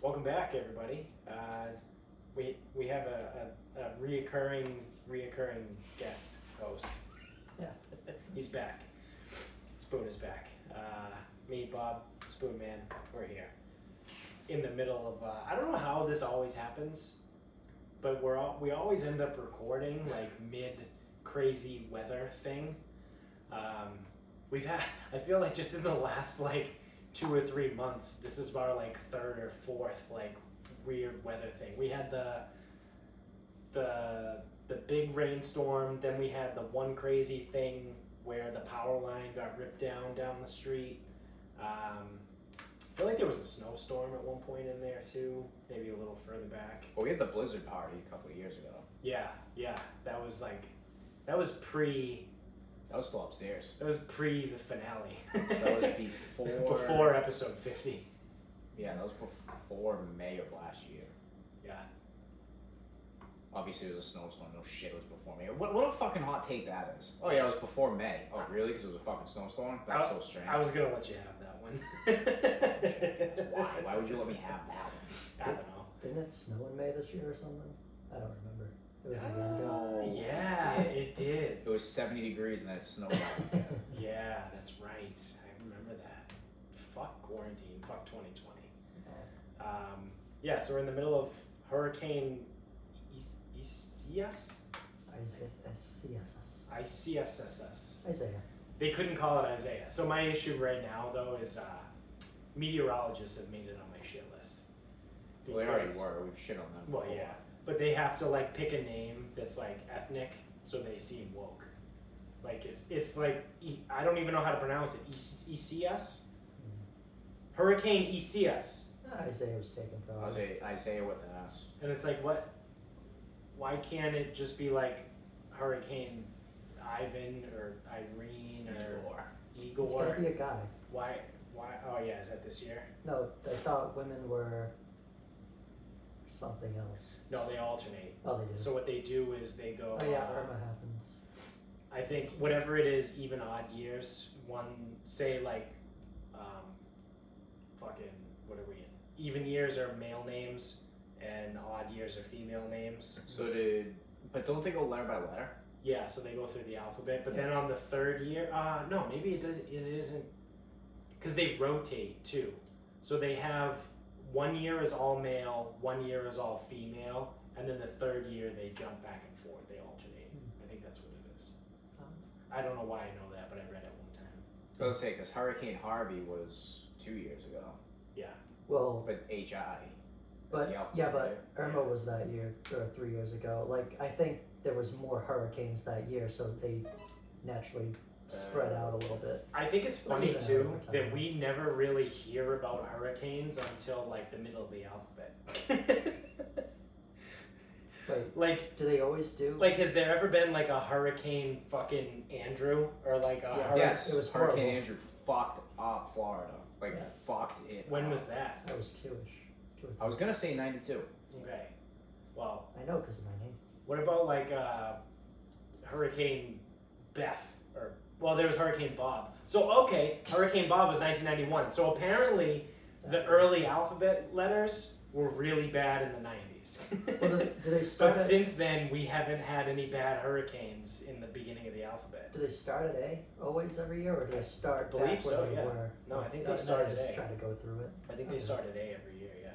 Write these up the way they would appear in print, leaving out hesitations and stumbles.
Welcome back, everybody. We have a reoccurring guest host. Yeah. He's back. Spoon is back. Me, Bob, Spoon Man, we're here. In the middle of I don't know how this always happens, but we always end up recording like mid crazy weather thing. I feel like just in the last like 2 or 3 months, this is our like third or fourth like weird weather thing. We had the big rainstorm, then we had the one crazy thing where the power line got ripped down the street. I feel like there was a snowstorm at one point in there too, maybe a little further back. Well, we had the blizzard party a couple of years ago. Yeah, that was pre. That was still upstairs. That was pre the finale. That was before. Before episode 50. Yeah, that was before May of last year. Yeah. Obviously, it was a snowstorm. No shit, it was before May. What a fucking hot take that is. Oh yeah, it was before May. Oh really? Because it was a fucking snowstorm? That's so strange. I was gonna let you have that one. Why? Why would you let me have that one? I don't know. Didn't it snow in May this year or something? I don't remember. It was a year ago. Yeah, it did. It was 70 degrees and then it snowed out again. Yeah, that's right. I remember that. Fuck quarantine. Fuck 2020. Yeah, so we're in the middle of Hurricane Isaias? Isaiah. They couldn't call it Isaiah. So my issue right now, though, is meteorologists have made it on my shit list. Well, they already were. We've shit on them before. Well, yeah. But they have to, like, pick a name that's, like, ethnic so they seem woke. Like, it's like, I don't even know how to pronounce it. Isaias? Hurricane Isaias. Isaiah was taken from. Isaiah with an S. And it's like, what? Why can't it just be like Hurricane Ivan or Irene or Igor? It's gotta be a guy. Why? Oh yeah, is that this year? No, I thought women were something else. No, they alternate. Oh, they do. So what they do is they go. Oh yeah, Irma happens. I think whatever it is, even odd years. One say like, fucking what are we in? Even years are male names, and odd years are female names. But don't they go letter by letter? Yeah, so they go through the alphabet, but then on the third year, no, maybe it doesn't. It isn't, because they rotate too. So they have 1 year is all male, 1 year is all female, and then the third year they jump back and forth. They alternate. I think that's what it is. I don't know why I know that, but I read it one time. I was gonna say because Hurricane Harvey was 2 years ago. Yeah. Well, But HI. but Irma was that year or 3 years ago. Like I think there was more hurricanes that year, so they naturally spread out a little bit. I think it's Like funny even too over time. that we never really hear about hurricanes until like the middle of the alphabet. Wait, Like, do they always do? like, has there ever been like a Hurricane fucking Andrew or like a Yes. Yes, It was Hurricane horrible. Andrew fucked up Florida. Like, Yes. fucked it When up. was that? I was 2-ish. 2 or 3. I was gonna say 92. Okay. Well, I know because of my name. what about like Hurricane Beth or well, there was Hurricane Bob. So okay, Hurricane Bob was 1991. So apparently, the early alphabet letters were really bad in the 90s. Well, do they start? But At, since then, we haven't had any bad hurricanes in the beginning of the alphabet. do they start at A always every year, or do they start I believe back where so, they yeah. were? No, I think No, they start at just A. try to go through it. I think they Okay. started A every year, yeah.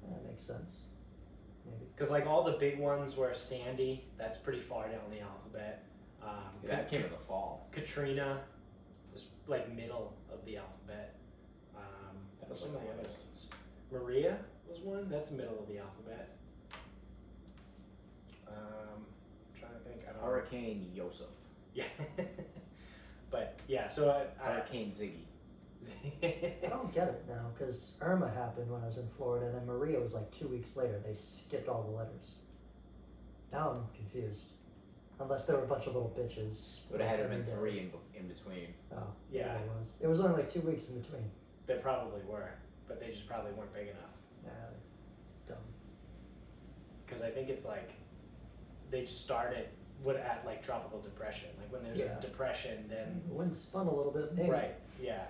That makes sense. Maybe. Because like all the big ones were Sandy, that's pretty far down the alphabet. That came in the fall. Katrina was like middle of the alphabet. That was some like of the the other highest. ones. Maria was one. That's middle of the alphabet. I'm trying to think. I don't Hurricane Yosef. know. Yeah. But yeah, so Hurricane Ziggy. I don't get it now because Irma happened when I was in Florida, and then Maria was like 2 weeks later. They skipped all the letters. Now I'm confused. Unless there were a bunch of little bitches. Would have had to every been day. 3 in between. Oh, Yeah. maybe there was. It was only like 2 weeks in between. They probably were, but they just probably weren't big enough. Nah, dumb. Because I think it's like they just started at like tropical depression. Like when there's Yeah. a depression, then The wind spun a little bit. Maybe. right, yeah.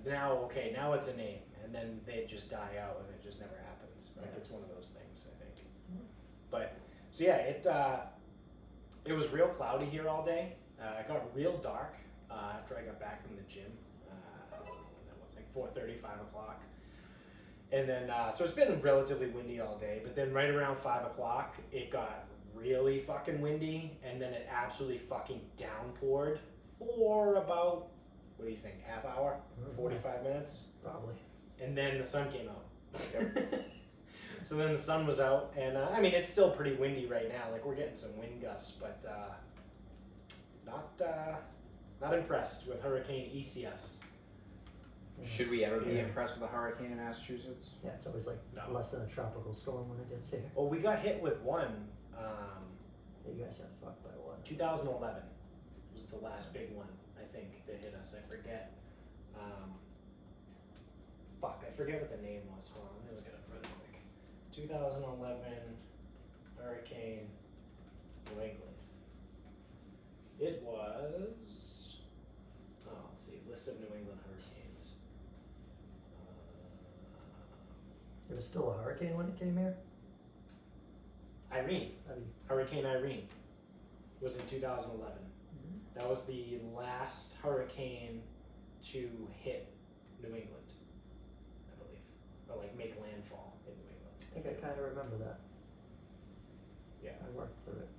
Now it's a name, and then they just die out, and it just never happens. Like it's one of those things, I think. But so yeah, it was real cloudy here all day. It got real dark after I got back from the gym. That was like 4:30, 5 o'clock. And then, so it's been relatively windy all day, but then right around 5 o'clock, it got really fucking windy, and then it absolutely fucking downpoured for about, what do you think, half hour? 45 minutes? Probably. And then the sun came out. So then the sun was out, and I mean, it's still pretty windy right now. Like, we're getting some wind gusts, but not impressed with Hurricane ECS. Should we ever be Yeah. impressed with a hurricane in Massachusetts? Yeah, it's always like No. less than a tropical storm when it gets here. Well, we got hit with one. Yeah, you guys got fucked by one. 2011 was the last big one, I think, that hit us. I forget. I forget what the name was. Hold on, let me look it up really quick. 2011 Hurricane New England. It was. Oh, let's see. List of New England hurricanes. It was still a hurricane when it came here? Irene. I mean, Hurricane Irene was in 2011. That was the last hurricane to hit New England, I believe, or like make landfall in New England. I think I kind of remember that. Yeah. I worked through it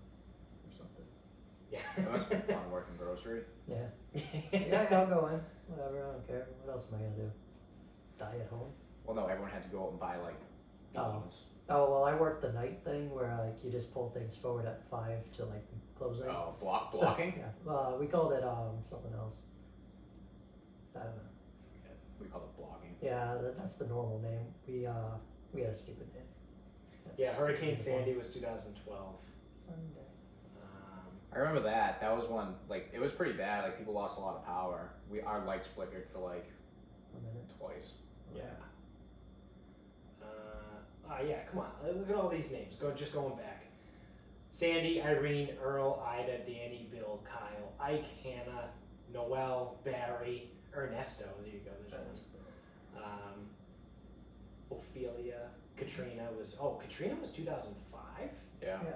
or something. Yeah. It must have been fun working grocery. Yeah. Yeah, I'll go in. Whatever, I don't care. What else am I gonna do? Die at home? Well, no, everyone had to go out and buy like Oh. beans. Oh, well, I worked the night thing where like you just pull things forward at 5 to like closing. Oh, So, blocking? yeah. We called it something else. I don't know. We called it blocking. Yeah, that's the normal name. We had a stupid name. Yeah, That's Hurricane stupid. Sandy was 2012. Sunday. I remember that. That was one, like, it was pretty bad. Like, people lost a lot of power. Our lights flickered for like A minute. twice. Yeah. Yeah, come on. Look at all these names. Just going back. Sandy, Irene, Earl, Ida, Danny, Bill, Kyle, Ike, Hannah, Noel, Barry, Ernesto. There you go. There's one. Ophelia, Katrina was 2005? Yeah. Yeah.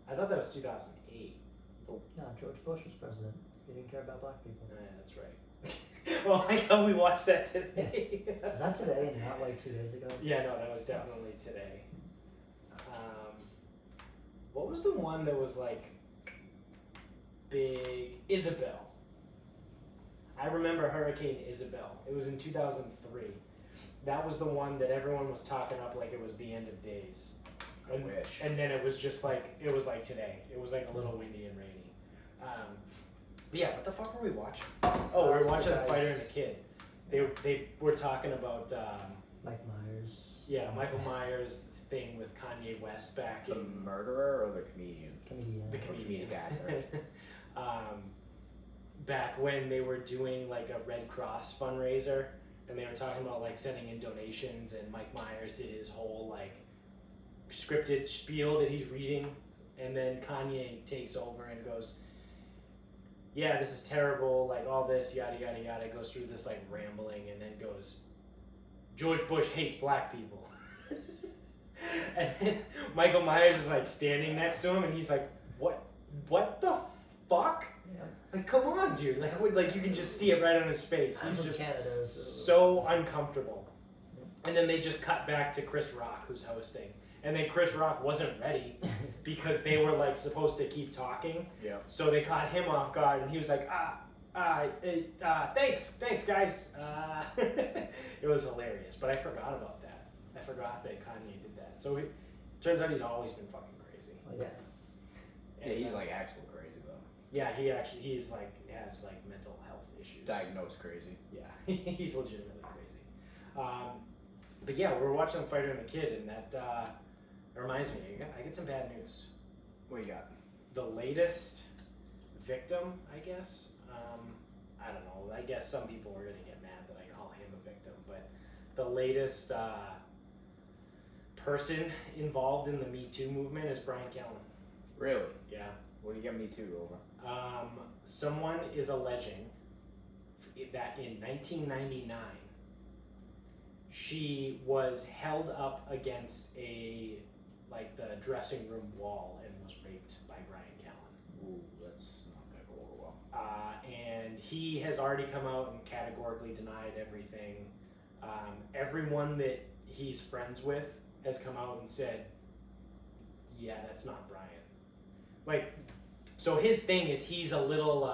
I thought that was 2008. No, George Bush was president. He didn't care about black people. Yeah, that's right. Well, I know we watched that today. Was that today and not like 2 days ago? Yeah, no, that was definitely today. What was the one that was like big? Isabel. I remember Hurricane Isabel. It was in 2003. That was the one that everyone was talking up like it was the end of days. I wish. And then it was just like, it was like today. It was like a little windy and rainy. But yeah, what the fuck were we watching? Oh, we were watching The Fighter and the Kid. They were talking about, Mike Myers. yeah, Michael Myers' thing with Kanye West back The in murderer or the comedian? Comedian. the comedian comedic actor. Back when they were doing like a Red Cross fundraiser, and they were talking about like sending in donations, and Mike Myers did his whole like scripted spiel that he's reading, and then Kanye takes over and goes, yeah, this is terrible, like all this, yada yada yada, goes through this like rambling, and then goes, George Bush hates black people. And then Michael Myers is like standing next to him, and he's like, what the fuck? Yeah. Like, come on, dude. Like you can just see it right on his face. I'm He's from just Canada, so uncomfortable. And then they just cut back to Chris Rock, who's hosting. And then Chris Rock wasn't ready because they were like supposed to keep talking. Yeah. So they caught him off guard, and he was like, thanks guys. It was hilarious, but I forgot about that. I forgot that Kanye did that. So it turns out he's always been fucking crazy. Well, yeah. Yeah, he's like actual crazy though. Yeah, he's like has like mental health issues. Diagnosed crazy. Yeah, he's legitimately crazy. But yeah, we were watching The Fighter and the Kid, and that reminds me, I get some bad news. What you got? The latest victim, I guess. I don't know. I guess some people are gonna get mad that I call him a victim, but the latest person involved in the Me Too movement is Brian Callen. Really? Yeah. What do you get me to over? Someone is alleging that in 1999, she was held up against the dressing room wall and was raped by Brian Callen. Ooh, that's not gonna go over well. And he has already come out and categorically denied everything. Everyone that he's friends with has come out and said, yeah, that's not Brian. Like, so his thing is he's a little,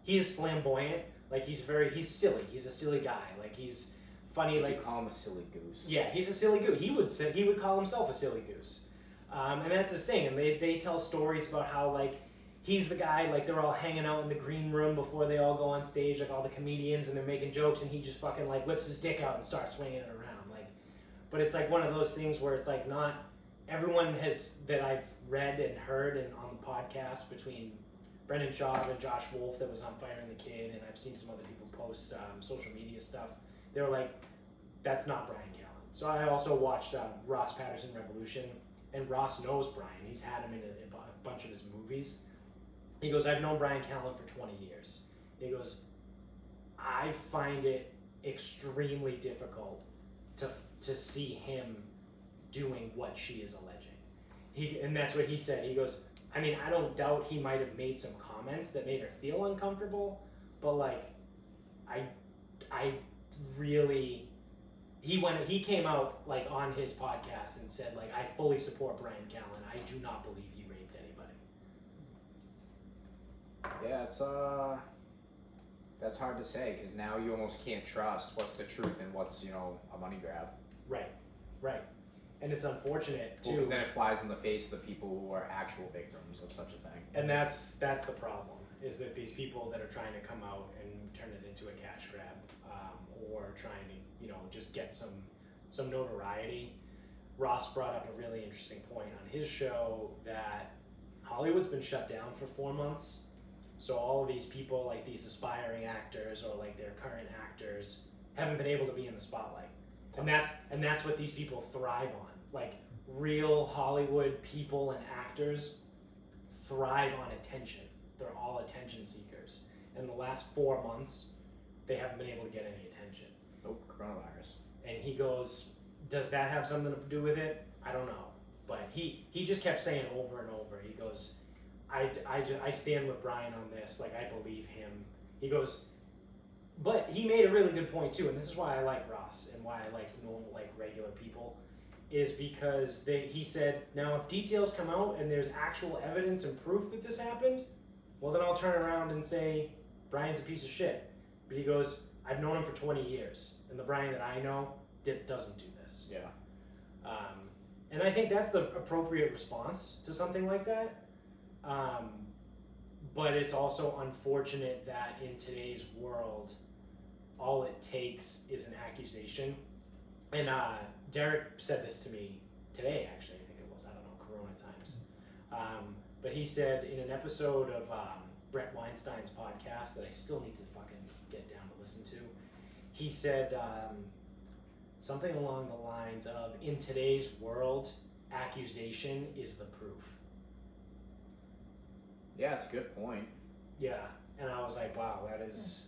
he is flamboyant. Like, he's silly. He's a silly guy. Like, he's funny. Would like, you call him a silly goose? yeah, he's a silly goose. He would call himself a silly goose. And that's his thing. And they tell stories about how, like, he's the guy, like, they're all hanging out in the green room before they all go on stage, like all the comedians, and they're making jokes, and he just fucking, like, whips his dick out and starts swinging it around. Like, but it's like one of those things where it's like not everyone that I've read and heard and on the podcast between Brendan Schaub and Josh Wolf that was on Fire and the Kid, and I've seen some other people post social media stuff. They were like, that's not Brian Callen. So I also watched Ross Patterson Revolution, and Ross knows Brian. He's had him in a bunch of his movies. He goes, I've known Brian Callen for 20 years. He goes, I find it extremely difficult to see him doing what she is alleging. And that's what he said. He goes, I mean, I don't doubt he might have made some comments that made her feel uncomfortable, but like, I really, he came out like on his podcast and said like, I fully support Brian Callen. I do not believe he raped anybody. Yeah, that's hard to say because now you almost can't trust what's the truth and what's a money grab. Right. And it's unfortunate too. Because then it flies in the face of the people who are actual victims of such a thing. And that's the problem, is that these people that are trying to come out and turn it into a cash grab, or trying to just get some notoriety. Ross brought up a really interesting point on his show that Hollywood's been shut down for 4 months. So all of these people, like these aspiring actors or like their current actors, haven't been able to be in the spotlight. And that's what these people thrive on. Like real Hollywood people and actors thrive on attention. They're all attention seekers. And the last 4 months, they haven't been able to get any attention. Nope, coronavirus. And he goes, does that have something to do with it? I don't know. But he just kept saying over and over. He goes, I stand with Brian on this. Like, I believe him. He goes, but he made a really good point too, and this is why I like Ross and why I like normal, like regular people, is because he said, now if details come out and there's actual evidence and proof that this happened, well then I'll turn around and say Brian's a piece of shit. But he goes, I've known him for 20 years, and the Brian that I know doesn't do this. Yeah. And I think that's the appropriate response to something like that. But it's also unfortunate that in today's world, all it takes is an accusation. And Derek said this to me today, actually, I think it was, I don't know, Corona times. But he said in an episode of Brett Weinstein's podcast that I still need to fucking get down to listen to, he said something along the lines of, in today's world, accusation is the proof. Yeah, it's a good point. Yeah, and I was like, wow, it's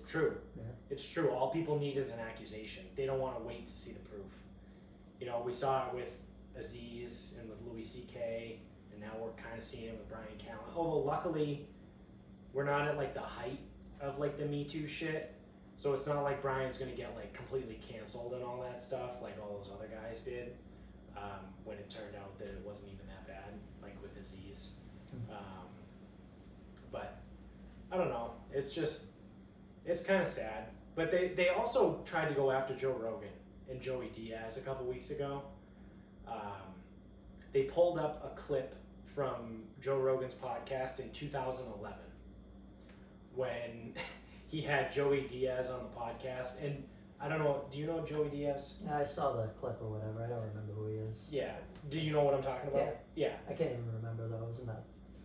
true. Yeah. It's true. All people need is an accusation. They don't want to wait to see the proof. We saw it with Aziz and with Louis C.K., and now we're kind of seeing it with Brian Callen. Although luckily, we're not at like the height of like the Me Too shit, so it's not like Brian's gonna get like completely canceled and all that stuff like all those other guys did. When it turned out that it wasn't even that bad, like with Aziz. But I don't know. It's kind of sad. But they also tried to go after Joe Rogan and Joey Diaz a couple weeks ago. They pulled up a clip from Joe Rogan's podcast in 2011 when he had Joey Diaz on the podcast. And I don't know, do you know Joey Diaz? Yeah, I saw the clip or whatever. I don't remember who he is. Yeah. Do you know what I'm talking about? Yeah. I can't even remember though. Wasn't that?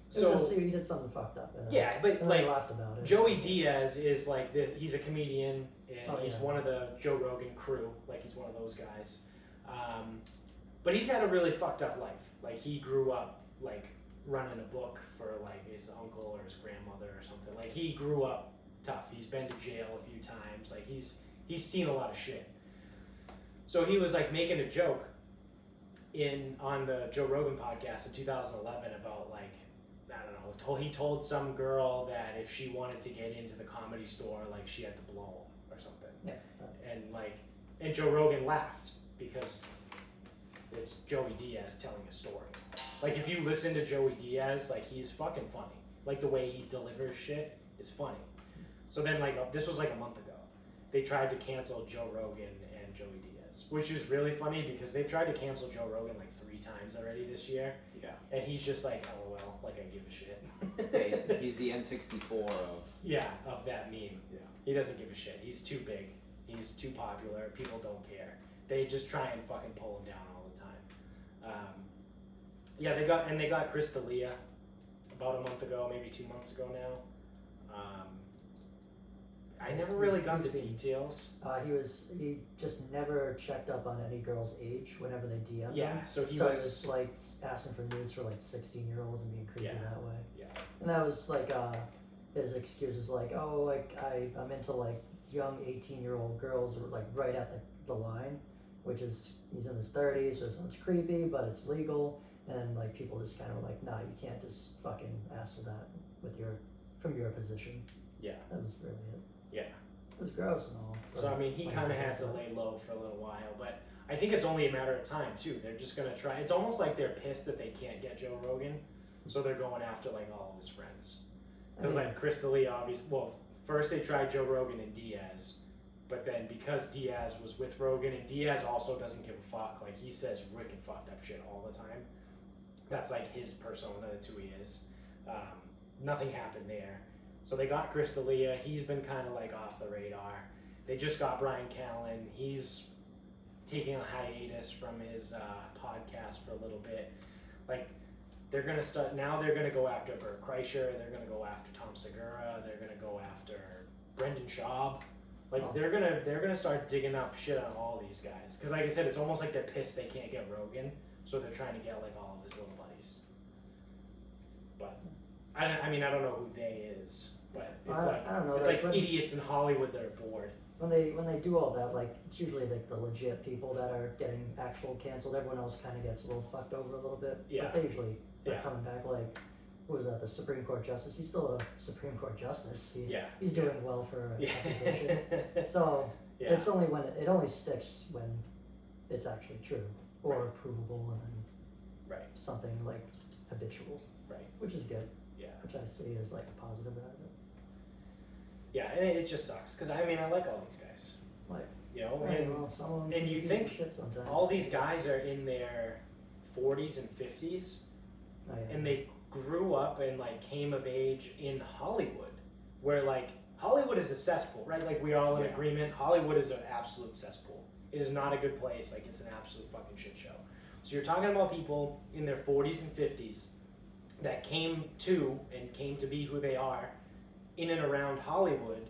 So he did something fucked up. Yeah, but and like I laughed about it. Joey Diaz is like he's a comedian and he's yeah. one of the Joe Rogan crew. Like he's one of those guys. But he's had a really fucked up life. Like he grew up like running a book for like his uncle or his grandmother or something. Like he grew up tough. He's been to jail a few times. Like he's he's seen a lot of shit. So he was like making a joke on the Joe Rogan podcast in 2011 about like, I don't know, he told some girl that if she wanted to get into the Comedy Store, like she had to blow him or something. Yeah. And Joe Rogan laughed because it's Joey Diaz telling a story. Like if you listen to Joey Diaz, like he's fucking funny. Like the way he delivers shit is funny. So then like this was like a month ago. They tried to cancel Joe Rogan and Joey Diaz, which is really funny because they've tried to cancel Joe Rogan like 3 times already this year. Yeah. And he's just like, oh well, like I give a shit. Yeah, he's the N64 of. Yeah, of that meme. Yeah. He doesn't give a shit. He's too big. He's too popular. People don't care. They just try and fucking pull him down all the time. Yeah, they got Chris D'Elia about a month ago, maybe 2 months ago now. I never really got the details. He just never checked up on any girl's age whenever they DM'd him. Yeah, so he He was was like asking for nudes for like 16-year-olds and being creepy that way. Yeah. And that was like his excuse is like, oh, like I'm into like young 18-year-old girls or like right at the line, which is he's in his 30s, so it sounds creepy, but it's legal. And like people just kind of like, nah, you can't just fucking ask for that from your position. Yeah. That was really it. Yeah. It was gross and all. So I mean, he kind of had to lay low for a little while, but I think it's only a matter of time too. They're just gonna try. It's almost like they're pissed that they can't get Joe Rogan, so they're going after like all of his friends. Because like Chris D'Elia, obviously, well, first they tried Joe Rogan and Diaz, but then because Diaz was with Rogan and Diaz also doesn't give a fuck, like he says wicked fucked up shit all the time. That's like his persona. That's who he is. Nothing happened there. So they got Chris D'Elia. He's been kind of like off the radar. They just got Brian Callen. He's taking a hiatus from his podcast for a little bit. Like they're gonna start now. They're gonna go after Bert Kreischer. They're gonna go after Tom Segura. They're gonna go after Brendan Schaub. Like they're gonna start digging up shit on all these guys. Because like I said, it's almost like they're pissed they can't get Rogan, so they're trying to get like all of his little buddies. But I don't know who they is. But it's I don't know. It's like idiots in Hollywood that are bored. When they do all that, like it's usually like the legit people that are getting actual canceled. Everyone else kind of gets a little fucked over a little bit. Yeah. But they usually are coming back. Like, what was that? The Supreme Court justice. He's still a Supreme Court justice. He's doing well for a position. So it's only when it only sticks when it's actually true or provable and then something like habitual. Right. Which is good. Yeah. Which I see as like a positive of it. Yeah, and it just sucks because I mean I like all these guys. Like, you know, and you think all these guys are in their 40s and 50s, and they grew up and like came of age in Hollywood, where like Hollywood is a cesspool, right? Like we're all in agreement. Hollywood is an absolute cesspool. It is not a good place. Like it's an absolute fucking shit show. So you're talking about people in their 40s and 50s that came to be who they are in and around Hollywood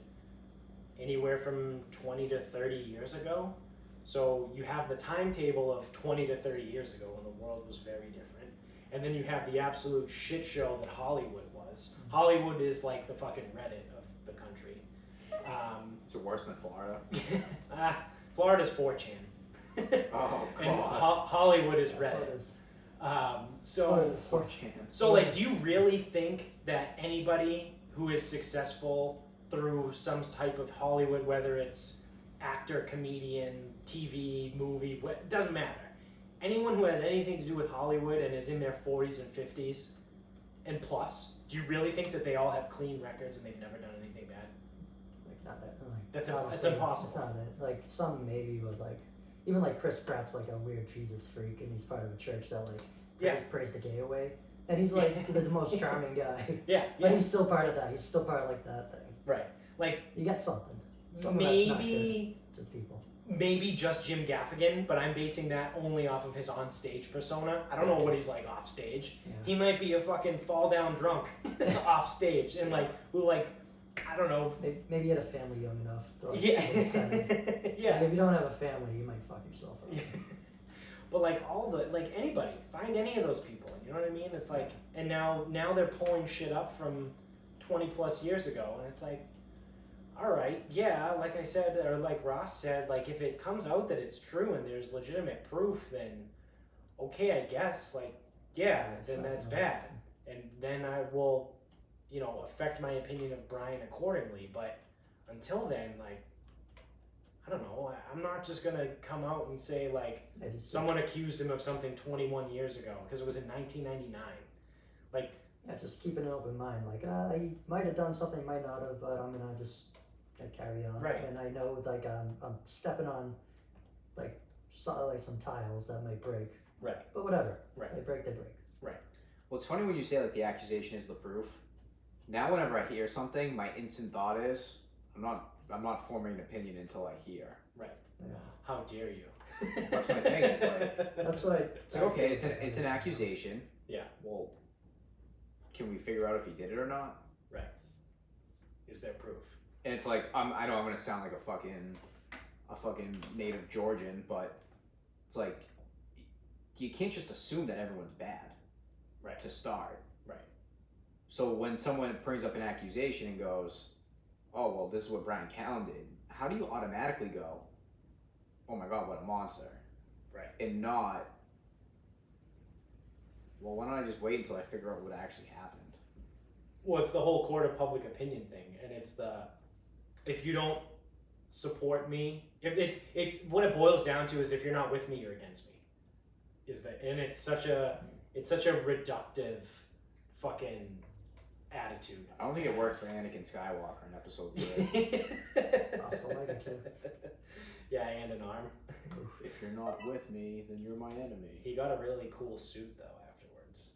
anywhere from 20 to 30 years ago. So you have the timetable of 20 to 30 years ago when the world was very different. And then you have the absolute shit show that Hollywood was. Hollywood is like the fucking Reddit of the country. Is it worse than Florida? Florida's 4chan. Oh, God. And Hollywood is Reddit. So 4chan. So like, do you really think that anybody who is successful through some type of Hollywood, whether it's actor, comedian, TV, movie, it doesn't matter. Anyone who has anything to do with Hollywood and is in their 40s and 50s and plus, do you really think that they all have clean records and they've never done anything bad? Like not that. Like, that's impossible. That's not it. Like some maybe with like, even like Chris Pratt's like a weird Jesus freak and he's part of a church that like prays the gay away. And he's like the most charming guy. But he's still part of that. He's still part of like that thing. Right. Like you get something. Maybe to people. Maybe just Jim Gaffigan, but I'm basing that only off of his on-stage persona. I don't know what he's like off stage. Yeah. He might be a fucking fall-down drunk off stage and like who like I don't know. Maybe you had a family young enough to like yeah. Like, if you don't have a family, you might fuck yourself up. But like anybody, find any of those people. You know what I mean? It's like, and now they're pulling shit up from 20 plus years ago, and it's like, all right, yeah, like I said, or like Ross said, like if it comes out that it's true and there's legitimate proof, then okay, I guess, like, yeah, then that's bad. And then I will, affect my opinion of Brian accordingly. But until then, like, I don't know, I'm not just gonna come out and say, like, someone accused him of something 21 years ago, because it was in 1999. Like, yeah, just keep an open mind. Like, he might have done something, might not have, but I'm gonna just carry on. Right. And I know, like, I'm stepping on, like, some tiles that might break. Right. But whatever. Right. They break, they break. Right. Well, it's funny when you say, like, the accusation is the proof. Now, whenever I hear something, my instant thought is, I'm not forming an opinion until I hear. Right. Yeah. How dare you? That's my thing. It's like, that's what it's like, okay, it's an accusation. Yeah. Well, can we figure out if he did it or not? Right. Is there proof? And it's like, I know I'm gonna sound like a fucking native Georgian, but it's like, you can't just assume that everyone's bad. Right. To start. Right. So when someone brings up an accusation and goes, oh, well, this is what Brian Callen did, how do you automatically go, oh my God, what a monster? Right. And not, well, why don't I just wait until I figure out what actually happened? Well, it's the whole court of public opinion thing, and it's if you don't support me, if it's what it boils down to is if you're not with me, you're against me. And it's such a reductive fucking attitude. I don't think it worked for Anakin Skywalker in episode 3. Possible later too. Yeah, and an arm. If you're not with me, then you're my enemy. He got a really cool suit though afterwards.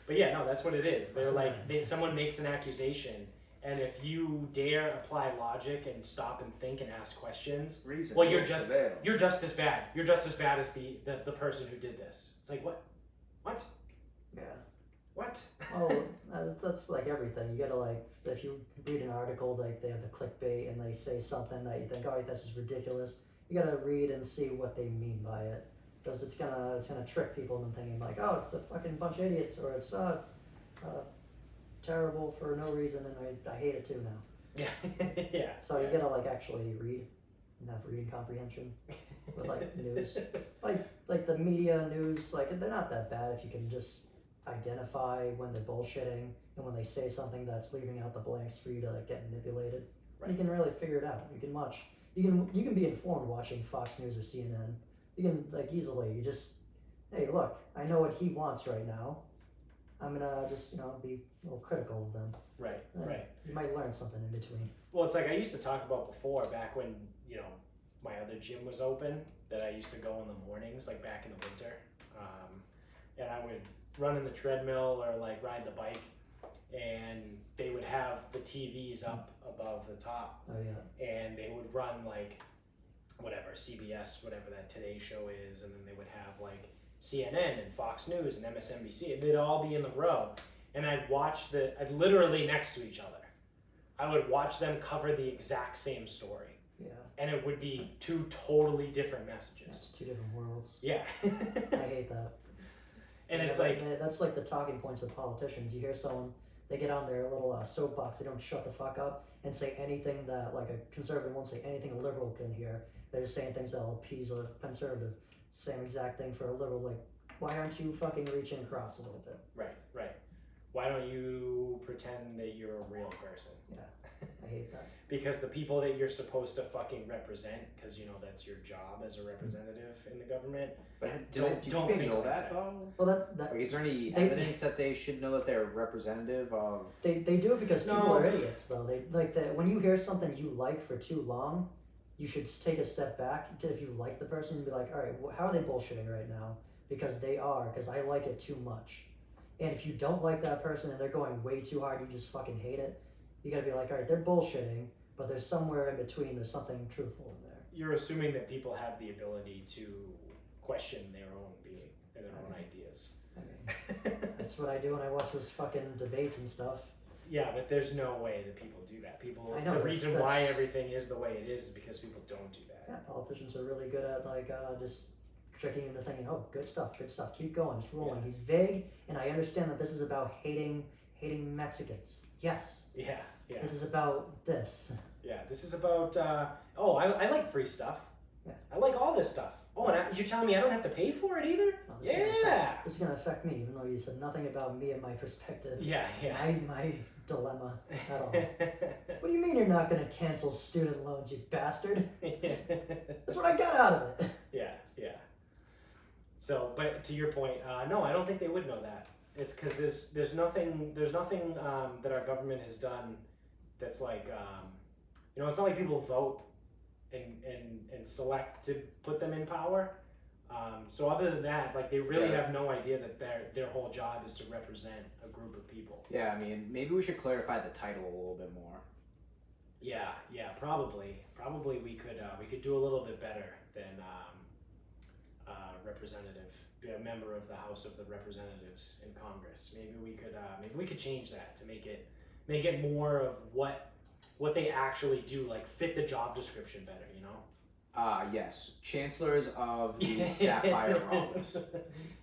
But yeah, no, that's what it is. They're like, someone makes an accusation, and if you dare apply logic and stop and think and ask questions, Reason well, you're just as bad. You're just as bad as the person who did this. It's like, what? Yeah. What? Oh, that's like everything. You gotta, like, if you read an article, like they have the clickbait and they say something that you think, oh, this is ridiculous. You gotta read and see what they mean by it, because it's gonna trick people into thinking like, oh, it's a fucking bunch of idiots, or it's terrible for no reason, and I hate it too now. Yeah. Yeah. So you gotta like actually read and have reading comprehension with like news, like the media news, like they're not that bad if you can just identify when they're bullshitting and when they say something that's leaving out the blanks for you to like get manipulated. Right. You can really figure it out. You can watch. You can be informed watching Fox News or CNN. You can like easily. You just, hey, look, I know what he wants right now. I'm gonna just be a little critical of them. Right. Right. You might learn something in between. Well, it's like I used to talk about before, back when my other gym was open, that I used to go in the mornings, like back in the winter, and I would run in the treadmill or like ride the bike, and they would have the TVs up above the top. Oh yeah. And they would run like whatever CBS, whatever that Today Show is, and then they would have like CNN and Fox News and MSNBC, and they'd all be in the row, and I'd literally next to each other. I would watch them cover the exact same story. Yeah. And it would be two totally different messages. It's two different worlds. Yeah. I hate that. And it's like, that's like the talking points of politicians. You hear someone, they get on their little soapbox, they don't shut the fuck up and say anything that like a conservative won't say anything a liberal can hear. They're just saying things that'll appease a conservative. Same exact thing for a liberal. Like, why aren't you fucking reaching across a little bit? Right. Why don't you pretend that you're a real person? Yeah, I hate that. Because the people that you're supposed to fucking represent, because that's your job as a representative in the government. But don't think know that though? Well, that like, is there any evidence that they should know that they're representative of? They do it because people are idiots though. They like that when you hear something you like for too long, you should take a step back. If you like the person, and be like, all right, how are they bullshitting right now? Because they are. Because I like it too much. And if you don't like that person and they're going way too hard, you just fucking hate it. You gotta be like, all right, they're bullshitting, but there's somewhere in between. There's something truthful in there. You're assuming that people have the ability to question their own being and their own ideas. I mean, that's what I do when I watch those fucking debates and stuff. Yeah, but there's no way that people do that. The reason why everything is the way it is because people don't do that. Yeah, politicians are really good at like just tricking into thinking, oh, good stuff, keep going, it's rolling. Yeah. He's vague, and I understand that this is about hating Mexicans. Yes. Yeah. Yeah. This is about this. Yeah, this is about, I like free stuff. Yeah. I like all this stuff. Oh, and you're telling me I don't have to pay for it either? Well, Yeah! This is gonna affect me, even though you said nothing about me and my perspective. Yeah. My dilemma at all. What do you mean you're not gonna cancel student loans, you bastard? That's what I got out of it. Yeah. So, but to your point, no, I don't think they would know that. It's because there's nothing that our government has done that's like, it's not like people vote and select to put them in power. So other than that, like they really have no idea that their whole job is to represent a group of people. Yeah, I mean, maybe we should clarify the title a little bit more. Yeah, probably we could do a little bit better than representative, be a member of the House of the Representatives in Congress. Maybe we could change that to make it more of what they actually do, like fit the job description better, Yes, chancellors of the Sapphire Rhombus.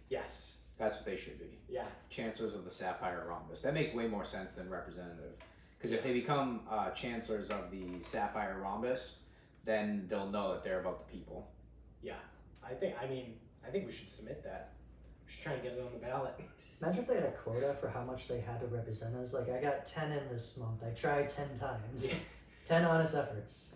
Yes, That's what they should be. yeah, Chancellors of the Sapphire Rhombus. That makes way more sense than representative. Because if they become chancellors of the Sapphire Rhombus, then they'll know that they're about the people. yeah. I think we should submit that. We should try and get it on the ballot. Imagine if they had a quota for how much they had to represent us. Like, I got 10 in this month. I tried 10 times. Yeah. 10 honest efforts.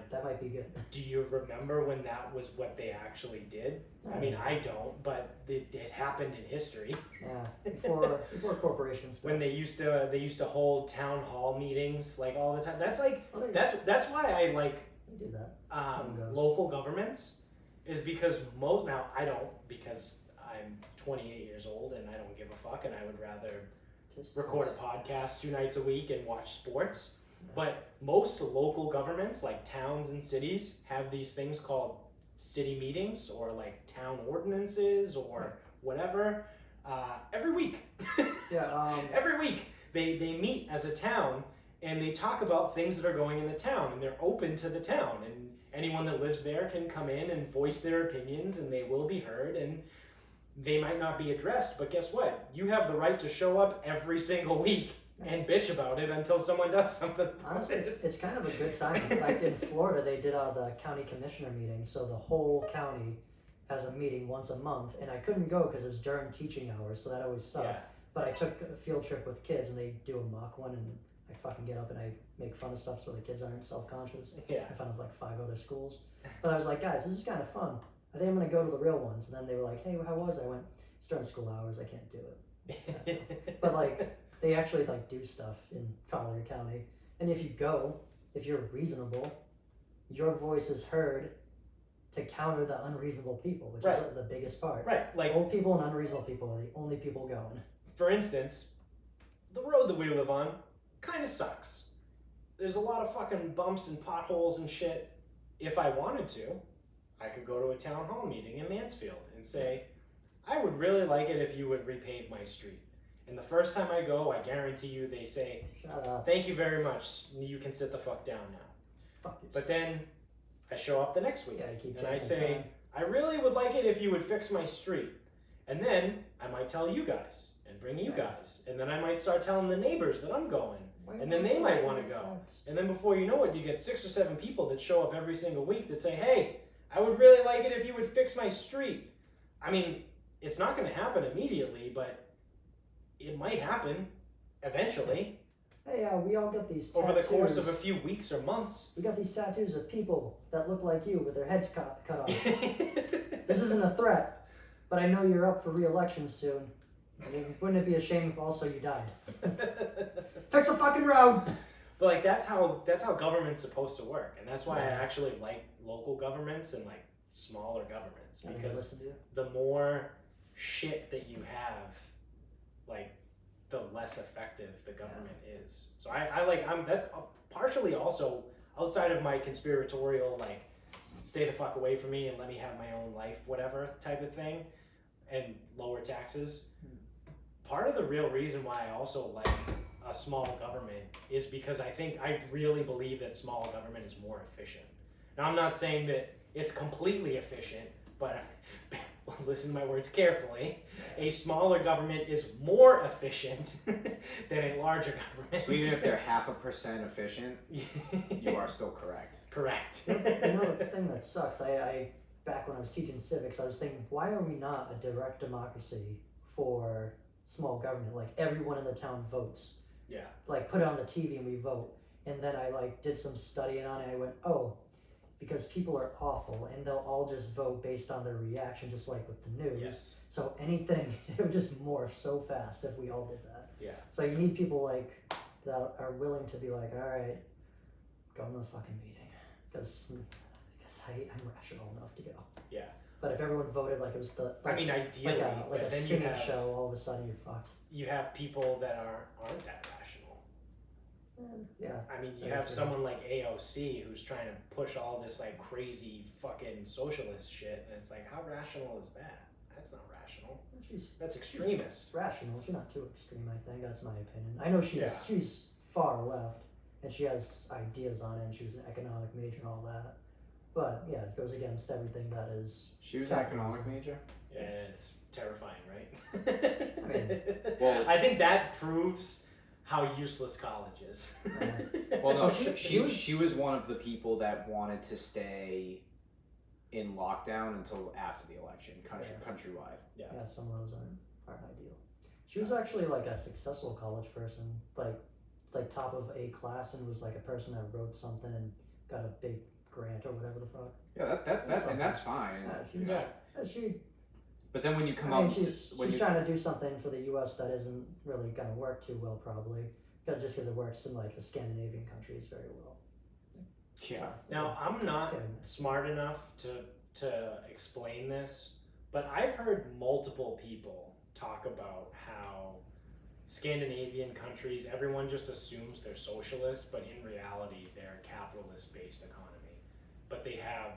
That might be good. Do you remember when that was what they actually did? I mean, I don't, but it happened in history. Yeah, before corporations. When they used to hold town hall meetings like all the time. That's like Oh, that's why I like they do that. local governments, is because now I don't, because I'm 28 years old and I don't give a fuck and I would rather record a podcast 2 nights a week and watch sports. But most local governments, like towns and cities, have these things called city meetings or like town ordinances or whatever every week. Yeah. Every week they meet as a town and they talk about things that are going in the town, and they're open to the town, and anyone that lives there can come in and voice their opinions, and they will be heard, and they might not be addressed, but guess what? You have the right to show up every single week and bitch about it until someone does something. Honestly, it's kind of a good time. Like in Florida, they did the county commissioner meeting, so the whole county has a meeting once a month, and I couldn't go because it was during teaching hours, so that always sucked. Yeah. But I took a field trip with kids, and they do a mock one, and I fucking get up and I make fun of stuff so the kids aren't self-conscious. Yeah. In front of like 5 other schools. But I was like, guys, this is kind of fun. I think I'm gonna go to the real ones. And then they were like, hey, how was it? I went, it's during school hours, I can't do it. But like, they actually like do stuff in Collier County. And if you go, if you're reasonable, your voice is heard to counter the unreasonable people, which is the biggest part. Right, like old people and unreasonable people are the only people going. For instance, the road that we live on kind of sucks. There's a lot of fucking bumps and potholes and shit. If I wanted to, I could go to a town hall meeting in Mansfield and say, I would really like it if you would repave my street. And the first time I go, I guarantee you they say, Shut up. thank you very much, you can sit the fuck down now. Fuck yourself. But then I show up the next week Yeah, you keep and I taking say, time. I really would like it if you would fix my street. And then I might tell you guys and bring you guys. And then I might start telling the neighbors that I'm going. And then they might want to go. And then before you know it, you get 6 or 7 people that show up every single week that say, hey, I would really like it if you would fix my street. I mean, it's not going to happen immediately, but it might happen eventually. Hey, we all got these tattoos. Over the course of a few weeks or months. We got these tattoos of people that look like you with their heads cut off. This isn't a threat, but I know you're up for re-election soon. I mean, wouldn't it be a shame if also you died? Fix the fucking road! But like that's how government's supposed to work, and that's why I actually like local governments and like smaller governments, because the more shit that you have, like the less effective the government is. So that's partially also outside of my conspiratorial like stay the fuck away from me and let me have my own life whatever type of thing and lower taxes. Part of the real reason why I also like a small government is because I really believe that small government is more efficient. Now I'm not saying that it's completely efficient, but listen to my words carefully, a smaller government is more efficient than a larger government. So even if they're 0.5% efficient, you are still correct. Correct. You know the thing that sucks, I back when I was teaching civics, I was thinking, why are we not a direct democracy for small government? Like everyone in the town votes. Yeah. Like put it on the TV and we vote. And then I like did some studying on it. I went, oh, because people are awful and they'll all just vote based on their reaction, just like with the news. Yes. So anything, it would just morph so fast if we all did that. Yeah. So you need people like that are willing to be like, all right, go to the fucking meeting, because I'm rational enough to go. Yeah. But if everyone voted like it was the, I mean, ideally, like but a then you singing have show, all of a sudden you're fucked. you have people that aren't that rational. Yeah. I mean, you Very have true. someone like AOC who's trying to push all this like crazy fucking socialist shit, and it's like, how rational is that? That's not rational. That's extremist. She's rational. She's not too extreme, I think. That's my opinion. I know she's far left, and she has ideas on it, and she was an economic major and all that. But yeah, it goes against everything that is. She was an economic major? Yeah, it's terrifying, right? I mean, well, I think that proves how useless college is. Well, no, Oh, she was one of the people that wanted to stay in lockdown until after the election, countrywide. Yeah, some of those aren't ideal. She was actually like a successful college person, like top of a class, and was like a person that wrote something and got a big grant or whatever the fuck. Yeah, and that's fine. She But then when you come I mean, out, she's trying to do something for the U.S. that isn't really going to work too well, probably. Just because it works in like the Scandinavian countries very well. yeah. Now, I'm not smart enough to explain this, but I've heard multiple people talk about how Scandinavian countries, everyone just assumes they're socialist, but in reality, they're a capitalist-based economy. But they have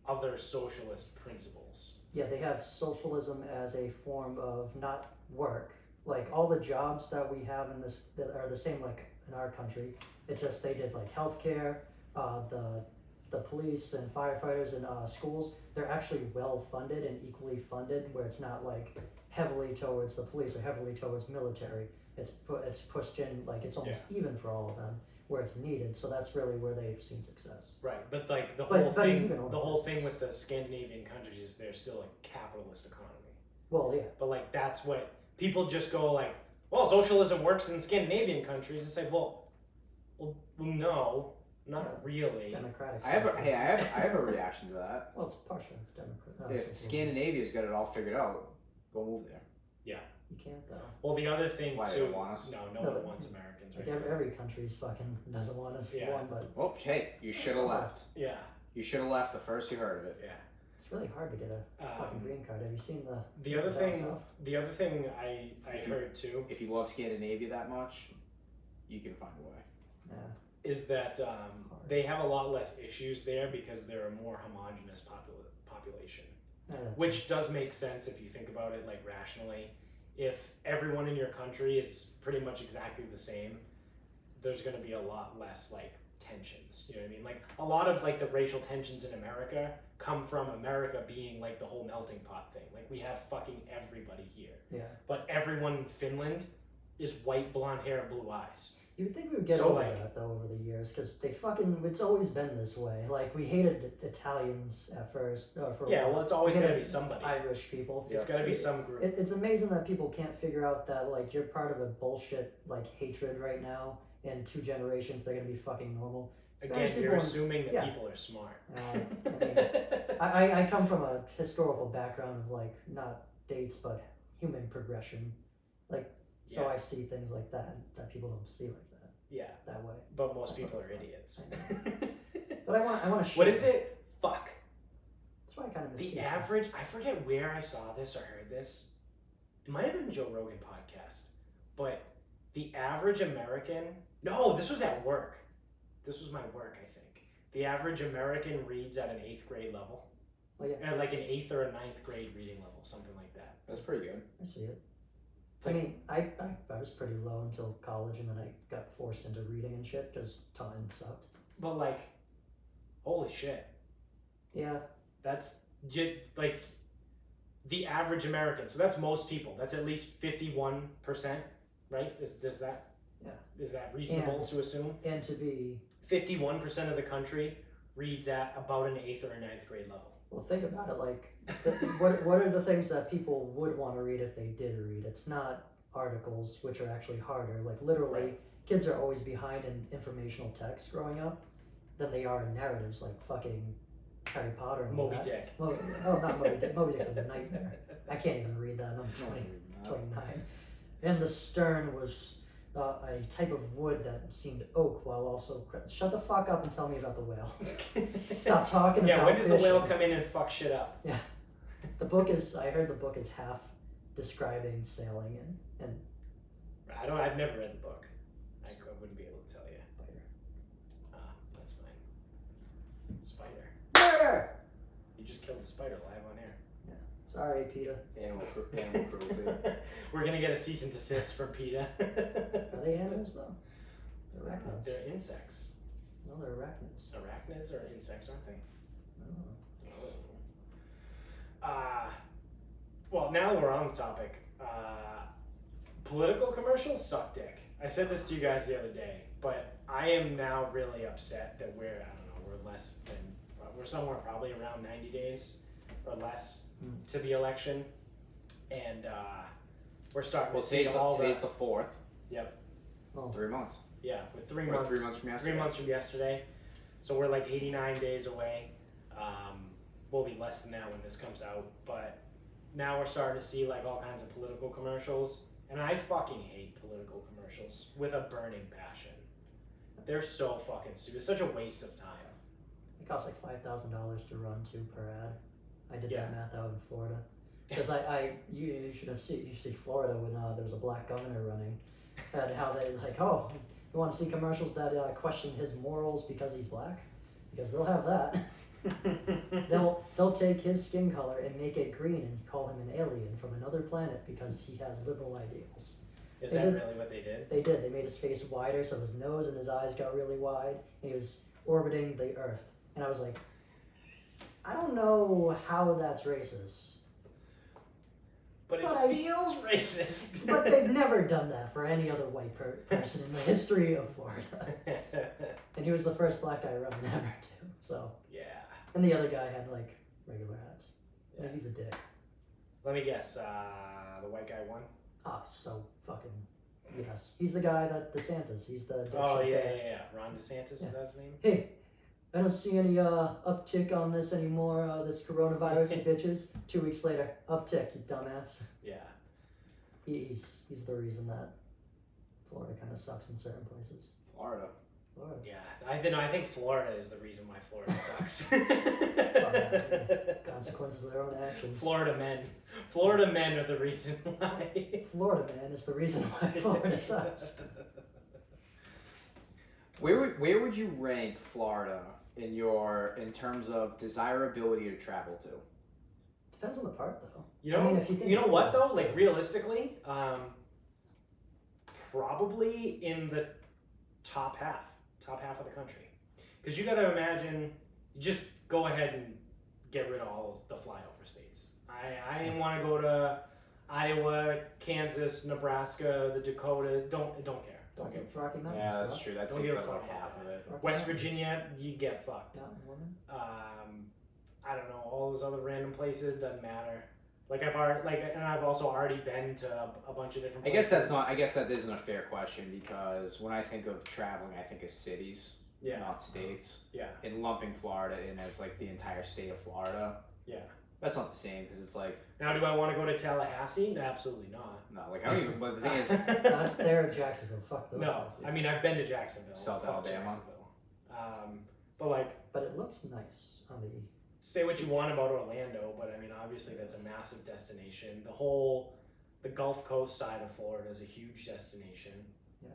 other socialist principles. Yeah, they have socialism as a form of not work. Like all the jobs that we have in this that are the same like in our country. It's just they did like healthcare, the police and firefighters and schools. They're actually well funded and equally funded, where it's not like heavily towards the police or heavily towards military. It's pushed in like it's almost even for all of them where it's needed. So that's really where they've seen success. Right, but like the But whole thing, you can the whole thing with the Scandinavian countries is they're still a capitalist economy. Well, yeah. But like that's what people just go like, well, socialism works in Scandinavian countries. It's like, well, no, not really. Democratic. I have a reaction to that. Well, it's partial democratic. If Scandinavia's got it all figured out, go move there. You can't though. Well, the other thing Why, they too. don't want us? No No, one wants Americans. Like Right? every country's fucking doesn't want us Yeah. one, but Oh, hey, you should have left. Yeah, You should have left the first you heard of it. yeah. it's really hard to get a fucking green card. Have you seen The other down thing, south? the other thing I If you- heard too If you love Scandinavia that much, you can find a way. Yeah. is that they have a lot less issues there because they're a more homogenous population. Yeah, Which does make sense if you think about it like rationally. If everyone in your country is pretty much exactly the same, there's going to be a lot less like tensions. You know what I mean? Like a lot of like the racial tensions in America come from America being like the whole melting pot thing. Like we have fucking everybody here. Yeah. But everyone in Finland is white, blonde hair, and blue eyes. You would think we would get So, over like- that though over the years, because it's always been this way. Like we hated Italians at first, for a Yeah, while. well, it's always We going to hated be somebody. Irish people. It's got to be some group. It's amazing that people can't figure out that like you're part of a bullshit like hatred right now. In 2 generations, they're gonna be fucking normal. Spanish Again, you're people assuming that yeah. people are smart. I come from a historical background of like not dates but human progression, so Yeah. I see things like that people don't see like that Yeah, that way. but most people are idiots. But I want to. What is it? Fuck. That's why I kind of miss The teaching. average, I forget where I saw this or heard this. It might have been Joe Rogan podcast, but the average American, no, this was at work. This was my work, I think. The average American reads at an 8th grade level. Oh yeah, At like an 8th or a 9th grade reading level, something like that. That's pretty good. I see it. It's I like- mean, I was pretty low until college, and then I got forced into reading and shit because time sucked. But like, holy shit. Yeah, That's like, the average American. So that's most people. That's at least 51%, right? Is that? Yeah. Is that reasonable to assume? And to be 51% of the country reads at about an 8th or a 9th grade level. well, think about it. Like, what are the things that people would want to read if they did read? It's not articles, which are actually harder. Like literally, Right. kids are always behind in informational text growing up than they are in narratives like fucking Harry Potter and all Moby that. Dick. Not Moby Dick. Moby Dick's a nightmare. I can't even read that. I'm 29. And the stern was a type of wood that seemed oak while also... Shut the fuck up and tell me about the whale. Stop talking Yeah, about when does the whale fishing. come in and fuck shit up? Yeah. The book is... I heard the book is half describing sailing and I've never read the book. I wouldn't be able to tell you. spider. That's fine. Spider. Murder! You just killed a spider live on air. Sorry, Peter. Animal cruelty. We're gonna get a cease and desist from PETA. Are they animals, though? They're arachnids. They're insects. No, they're arachnids. Arachnids are insects, aren't they? Oh. Well, now that we're on the topic, political commercials suck dick. I said this to you guys the other day, but I am now really upset that we're less than, we're somewhere probably around 90 days or less to the election. And we're starting to see today's the 4th. Yep. Oh. 3 months. Yeah, with 3 We're months. 3 months from yesterday. 3 months from yesterday. So we're like 89 days away. We'll be less than that when this comes out. But now we're starting to see like all kinds of political commercials. And I fucking hate political commercials with a burning passion. They're so fucking stupid. It's such a waste of time. It costs like $5,000 to run 2 per ad. I did Yeah. that math out in Florida. Because you should see Florida when there was a black governor running, and how they like, oh, you want to see commercials that question his morals because he's black? Because they'll have that. They'll take his skin color and make it green and call him an alien from another planet because he has liberal ideals. Is They that did- really what they did? They did. They made his face wider so his nose and his eyes got really wide, and he was orbiting the Earth. And I was like, I don't know how that's racist. But it But feels racist. But they've never done that for any other white person in the history of Florida. And he was the first black guy running ever, too. So, Yeah. and the other guy had like regular hats. Yeah. He's a dick. Let me guess. The white guy won. Oh, so fucking yes. He's the guy that DeSantis. He's the dick Oh shit yeah, there. yeah. Ron DeSantis Yeah. is that his name? Hey, I don't see any uptick on this anymore. This coronavirus, you bitches. 2 weeks later, uptick, you dumbass. Yeah. He's the reason that Florida kind of sucks in certain places. Florida. Florida. Yeah. I think Florida is the reason why Florida sucks. Consequences of their own actions. Florida men are the reason why. Florida man is the reason why Florida sucks. Where would you rank Florida in terms of desirability to travel to? Depends on the part, though. You know, I mean, if you think what Florida's- though? Like realistically, probably in the top half of the country, because you got to imagine, you just go ahead and get rid of all the flyover states. I didn't want to go to Iowa, Kansas, Nebraska, the Dakota. Don't care. Don't give a fuck. Rocky Mountains. Yeah, that's bro. true. That Don't takes give a up fuck like about half of it. Rocky West Mountains. Virginia, you get fucked. Mountain woman. I don't know, all those other random places, doesn't matter. And I've also already been to a bunch of different I places. guess that isn't a fair question, because when I think of traveling, I think of cities, Yeah. not states. Yeah. And lumping Florida in as like the entire state of Florida, Yeah. that's not the same, because it's like, Now, do I want to go to Tallahassee? Absolutely not. no, like I don't even. But the thing is, Not there in Jacksonville. Fuck those no, places. I mean I've been to Jacksonville, South Fuck Alabama. Jacksonville. But like, But it looks nice on the. say what you want about Orlando, but I mean obviously that's a massive destination. The Gulf Coast side of Florida is a huge destination. Yes.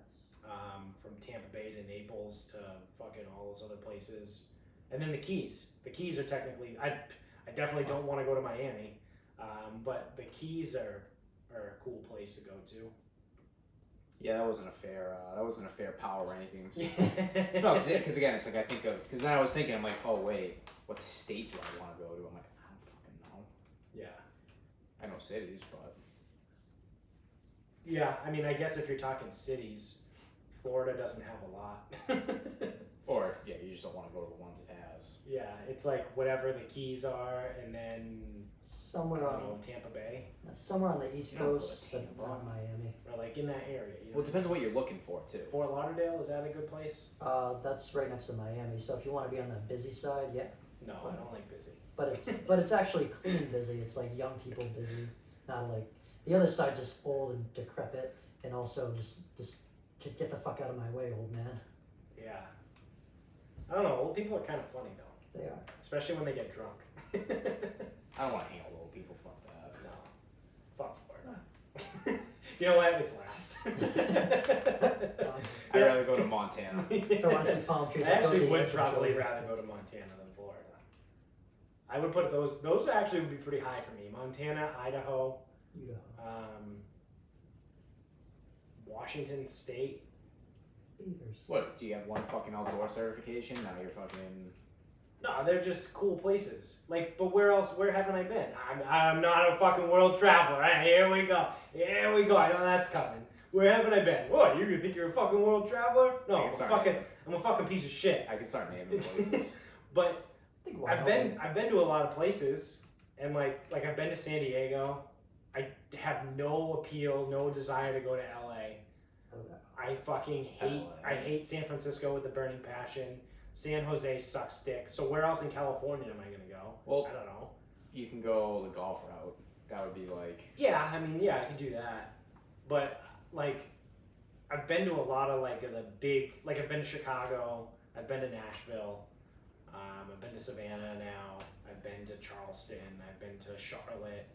From Tampa Bay to Naples to fucking all those other places, and then the Keys. The Keys are technically, I definitely don't want to go to Miami, but the Keys are a cool place to go to. yeah, that wasn't a fair power rankings. No, because again, it's like I think of, because then I was thinking, I'm like, oh wait, what state do I want to go to? I'm like, I don't fucking know. Yeah. no cities, but Yeah, I mean, I guess if you're talking cities, Florida doesn't have a lot. or yeah, you just don't want to go to the ones it has. Yeah, it's like whatever the Keys are, and then I Somewhere don't on know, Tampa Bay, somewhere on the East You don't go to Coast, but Tampa. not Miami. or like in that area. You know? Well, it depends on what you're looking for too. Fort Lauderdale, is that a good place? That's right next to Miami. So if you want to be on the busy side, yeah. No, I don't like busy. But it's actually clean busy. It's like young people busy, not like the other side just old and decrepit, and also just get the fuck out of my way, old man. Yeah. I don't know. Old people are kind of funny though, They are. especially when they get drunk. I don't want to hang out with old people. Fuck that. No. Fuck Florida. You know what? It's last. I'd rather go to Montana. If I want to see palm trees, I I'd go to actually the would Ancient probably Children. rather go to Montana than Florida. I would put those actually would be pretty high for me. Montana, Idaho, You know, Washington State. beavers. What? Do you have one fucking outdoor certification? Now you're fucking. No, they're just cool places. Like, but where else? Where haven't I been? I'm not a fucking world traveler. Right? Here we go. Here we go. I know that's coming. Where haven't I been? What? You think you're a fucking world traveler? No, I'm a fucking piece of shit. I can start naming places. But I think I've been to a lot of places, and like I've been to San Diego. I have no appeal, no desire to go to LA. I fucking hate LA. I hate San Francisco with a burning passion. San Jose sucks dick. So where else in California am I gonna go? Well, I don't know. you can go the golf route. That would be like. Yeah, I mean, yeah, I could do that. But like, I've been to a lot of like the big, like I've been to Chicago. I've been to Nashville. I've been to Savannah now. I've been to Charleston. I've been to Charlotte.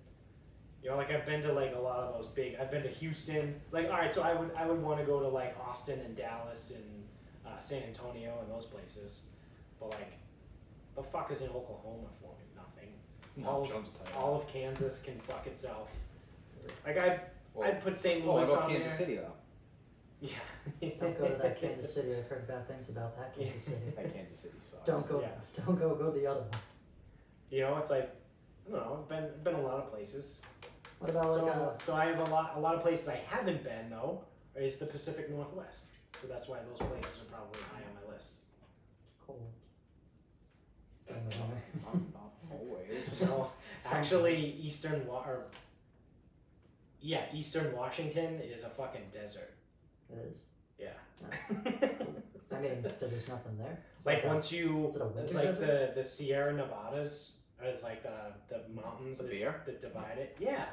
You know, like I've been to like a lot of those big. I've been to Houston. Like, all right, so I would want to go to like Austin and Dallas and San Antonio and those places. But like, the fuck is in Oklahoma for me? Nothing. No, Jones will tell you. All of Kansas can fuck itself. Like I'd put St. Oh, Louis what about on Kansas there. City though? Yeah. Don't go to that Kansas City. I've heard bad things about that Kansas City. That Kansas City sucks. Don't go. Yeah. Don't go the other one. You know, it's like I don't know. I've been a lot of places. What about like So I have a lot of places I haven't been though. Is the Pacific Northwest. So that's why those places are probably high on my list. cold? Not always. So actually, Eastern Washington is a fucking desert. It is. Yeah. I mean, because there's nothing there. It's Like a- once you, is it a winter it's like desert? the Sierra Nevadas, or it's like the mountains The that, beer? that divide it. Yeah.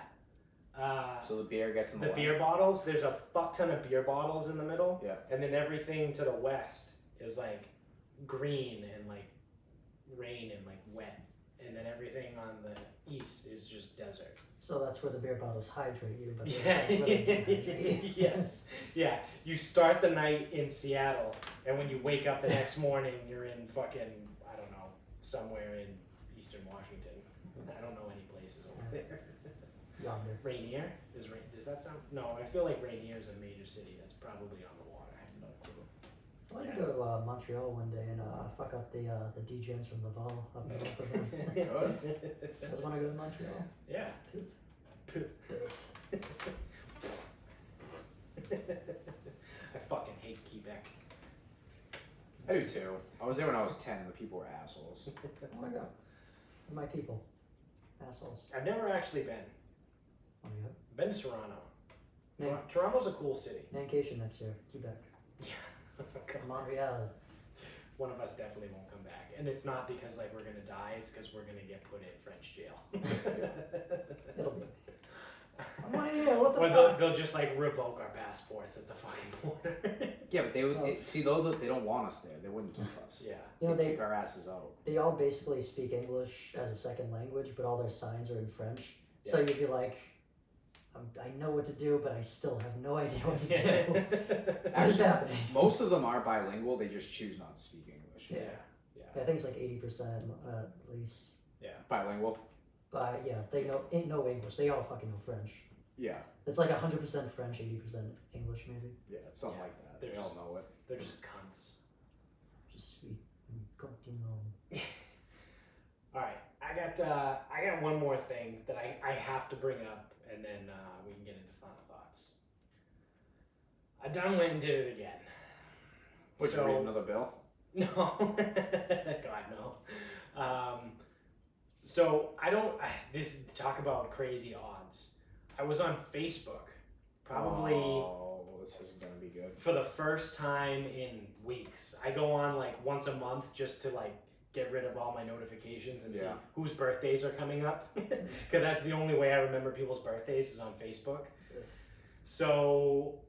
So the beer gets in the The way. beer bottles. There's a fuck ton of beer bottles in the middle. Yeah. And then everything to the west is like green and like rain and like wet, and then everything on the east is just desert. So that's where the beer bottles hydrate you, but Yeah. that's where they dehydrate you. Yes. Yeah. You start the night in Seattle, and when you wake up the next morning, you're in fucking I don't know somewhere in Eastern Washington. I don't know any places over there. Yonder. Rainier does that sound? No, I feel like Rainier is a major city. That's probably on the water. I have no clue. I want to go to Montreal one day and fuck up the DJs from Laval up north of them. Good. You guys want to go to Montreal? Yeah. I fucking hate Quebec. I do too. I was there when I was 10 and the people were assholes. I want to go. My people. Assholes. I've never actually been. Want to go? Been to Toronto. Name, Toronto's a cool city. Vacation next year. Quebec. Yeah. Montreal. One of us definitely won't come back, and it's not because like we're gonna die. It's because we're gonna get put in French jail. It'll be. I want to hear. What the Or fuck? they'll just like revoke our passports at the fucking border. Yeah, but they would. Oh. See, though, they don't want us there. They wouldn't keep us. Yeah. You know, They'd they kick our asses out. they all basically speak English as a second language, but all their signs are in French. So Yeah. you'd be like, I know what to do, but I still have no idea what to do. What is happening? Most of them are bilingual. They just choose not to speak English. Yeah. Yeah, I think it's like 80% at least. Yeah. Bilingual. But yeah, they ain't no English. They all fucking know French. Yeah. It's like 100% French, 80% English, maybe. Yeah, it's something Yeah. like that. They're They just- all know it. They're just cunts. Just sweet. Continue. All right. I got one more thing that I have to bring up, and then we can get into final thoughts. I done went and did it again. Would you read another bill? No, God no. So I don't. This talk about crazy odds. I was on Facebook, probably. Oh, this isn't gonna be good. For the first time in weeks. I go on like once a month just to like get rid of all my notifications and see whose birthdays are coming up, because that's the only way I remember people's birthdays is on Facebook. So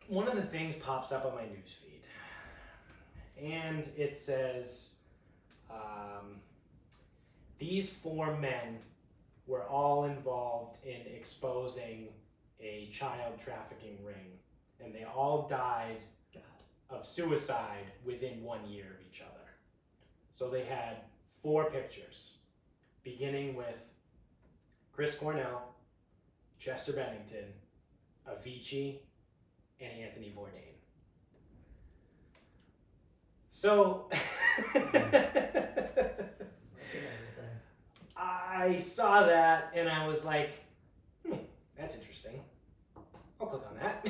one of the things pops up on my newsfeed, and it says, these 4 men were all involved in exposing a child trafficking ring, and they all died of suicide within 1 year of each other. So they had 4 pictures, beginning with Chris Cornell, Chester Bennington, Avicii, and Anthony Bourdain. So I saw that and I was like, that's interesting. I'll click on that.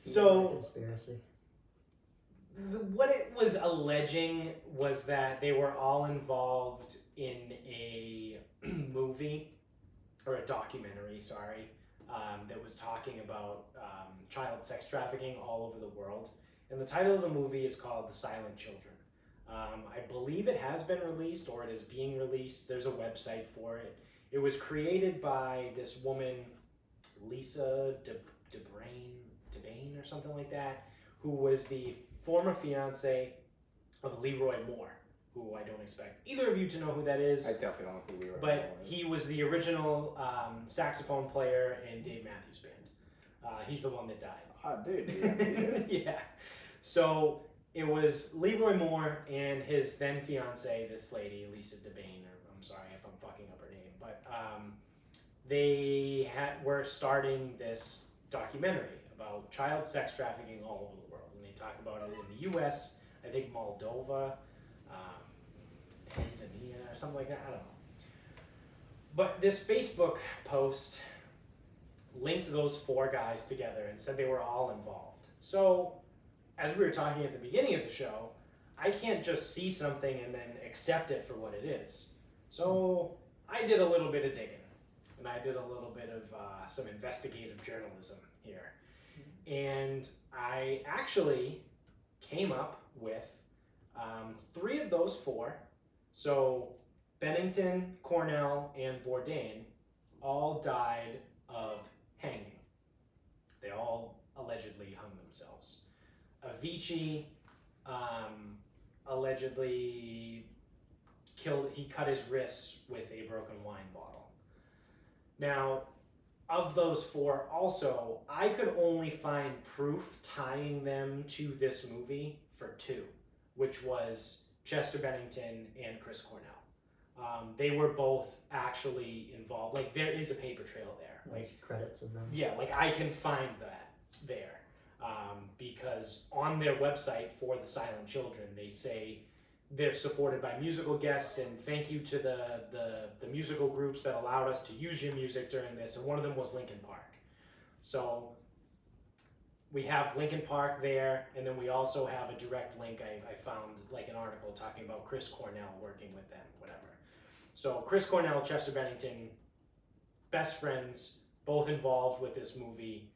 So conspiracy. What it was alleging was that they were all involved in a movie, or a documentary, sorry, that was talking about child sex trafficking all over the world. And the title of the movie is called The Silent Children. I believe it has been released, or it is being released. There's a website for it. It was created by this woman, Lisa DeBain or something like that, who was the former fiance of Leroy Moore, who I don't expect either of you to know who that is. I definitely don't know who Leroy Moore But is. he was the original saxophone player in Dave Matthews Band. He's the one that died. Oh, dude. Yeah. So it was Leroy Moore and his then fiance, this lady, Lisa DeBain, or I'm sorry if I'm fucking up her name, but they were starting this documentary about child sex trafficking all over the world. And they talk about it in the US, I think Moldova, Tanzania, or something like that, I don't know. But this Facebook post linked those 4 guys together and said they were all involved. So, as we were talking at the beginning of the show, I can't just see something and then accept it for what it is. So, I did a little bit of digging. And I did a little bit of some investigative journalism here. And I actually came up with 3 of those 4. So, Bennington, Cornell, and Bourdain all died of hanging. They all allegedly hung themselves. Avicii allegedly he cut his wrists with a broken wine bottle. Now, of those 4 also, I could only find proof tying them to this movie for 2, which was Chester Bennington and Chris Cornell. They were both actually involved. Like, there is a paper trail there. Like credits of them. Yeah, like I can find that there. Because on their website for The Silent Children, they say they're supported by musical guests, and thank you to the musical groups that allowed us to use your music during this, and one of them was Linkin Park. So we have Linkin Park there, and then we also have a direct link. I found like an article talking about Chris Cornell working with them, whatever. So Chris Cornell, Chester Bennington, best friends, both involved with this movie,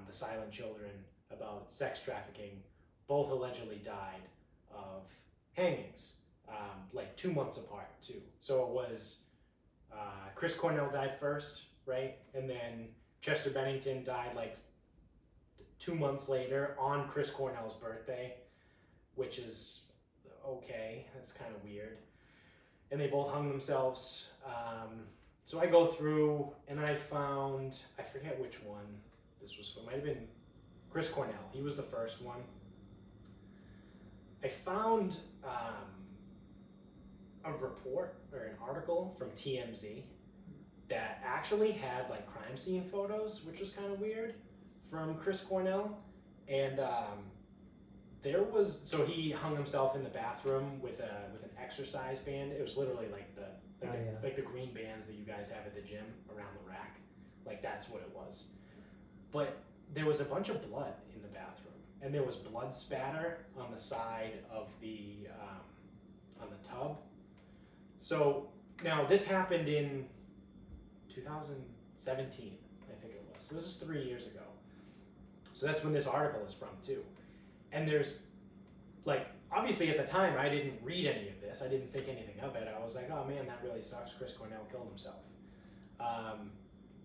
The Silent Children, about sex trafficking, both allegedly died of hangings, like 2 months apart too. So it was Chris Cornell died first, right? And then Chester Bennington died like 2 months later on Chris Cornell's birthday, which is okay. That's kind of weird. And they both hung themselves. So I go through and I found, I forget which one this was for. It might have been Chris Cornell. He was the first one. I found a report or an article from TMZ that actually had like crime scene photos, which was kind of weird, from Chris Cornell. And so he hung himself in the bathroom with an exercise band. It was literally like the green bands that you guys have at the gym around the rack. Like that's what it was. But there was a bunch of blood in the bathroom, and there was blood spatter on the side of on the tub. So now this happened in 2017, I think it was. So this is 3 years ago. So that's when this article is from too. And there's, like, obviously at the time I didn't read any of this. I didn't think anything of it. I was like, oh man, that really sucks. Chris Cornell killed himself.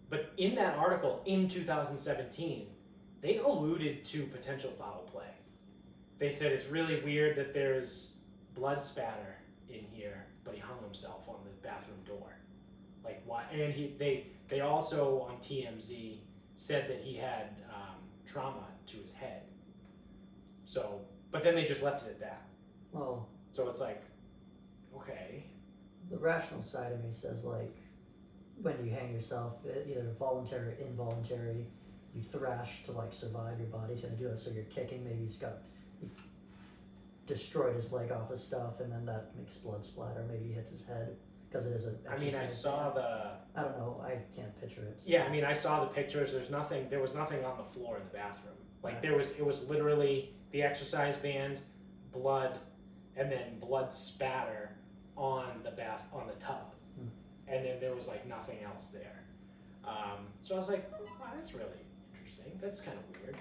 But in that article in 2017, they alluded to potential foul play. They said it's really weird that there's blood spatter in here, but he hung himself on the bathroom door. Like why? And they also on TMZ said that he had trauma to his head. So, but then they just left it at that. Well, so it's like, okay. The rational side of me says, like, when you hang yourself, either voluntary or involuntary, you thrash to, like, survive. Your body's going to do that, so you're kicking. Maybe he destroyed his leg off of stuff, and then that makes blood splatter. Maybe he hits his head because it is a. I mean, I saw I don't know. I can't picture it. So. Yeah, I mean, I saw the pictures. There was nothing on the floor in the bathroom. Like it was literally the exercise band, blood, and then blood spatter on the tub, and then there was like nothing else there. So I was like, wow, that's really interesting. That's kind of weird.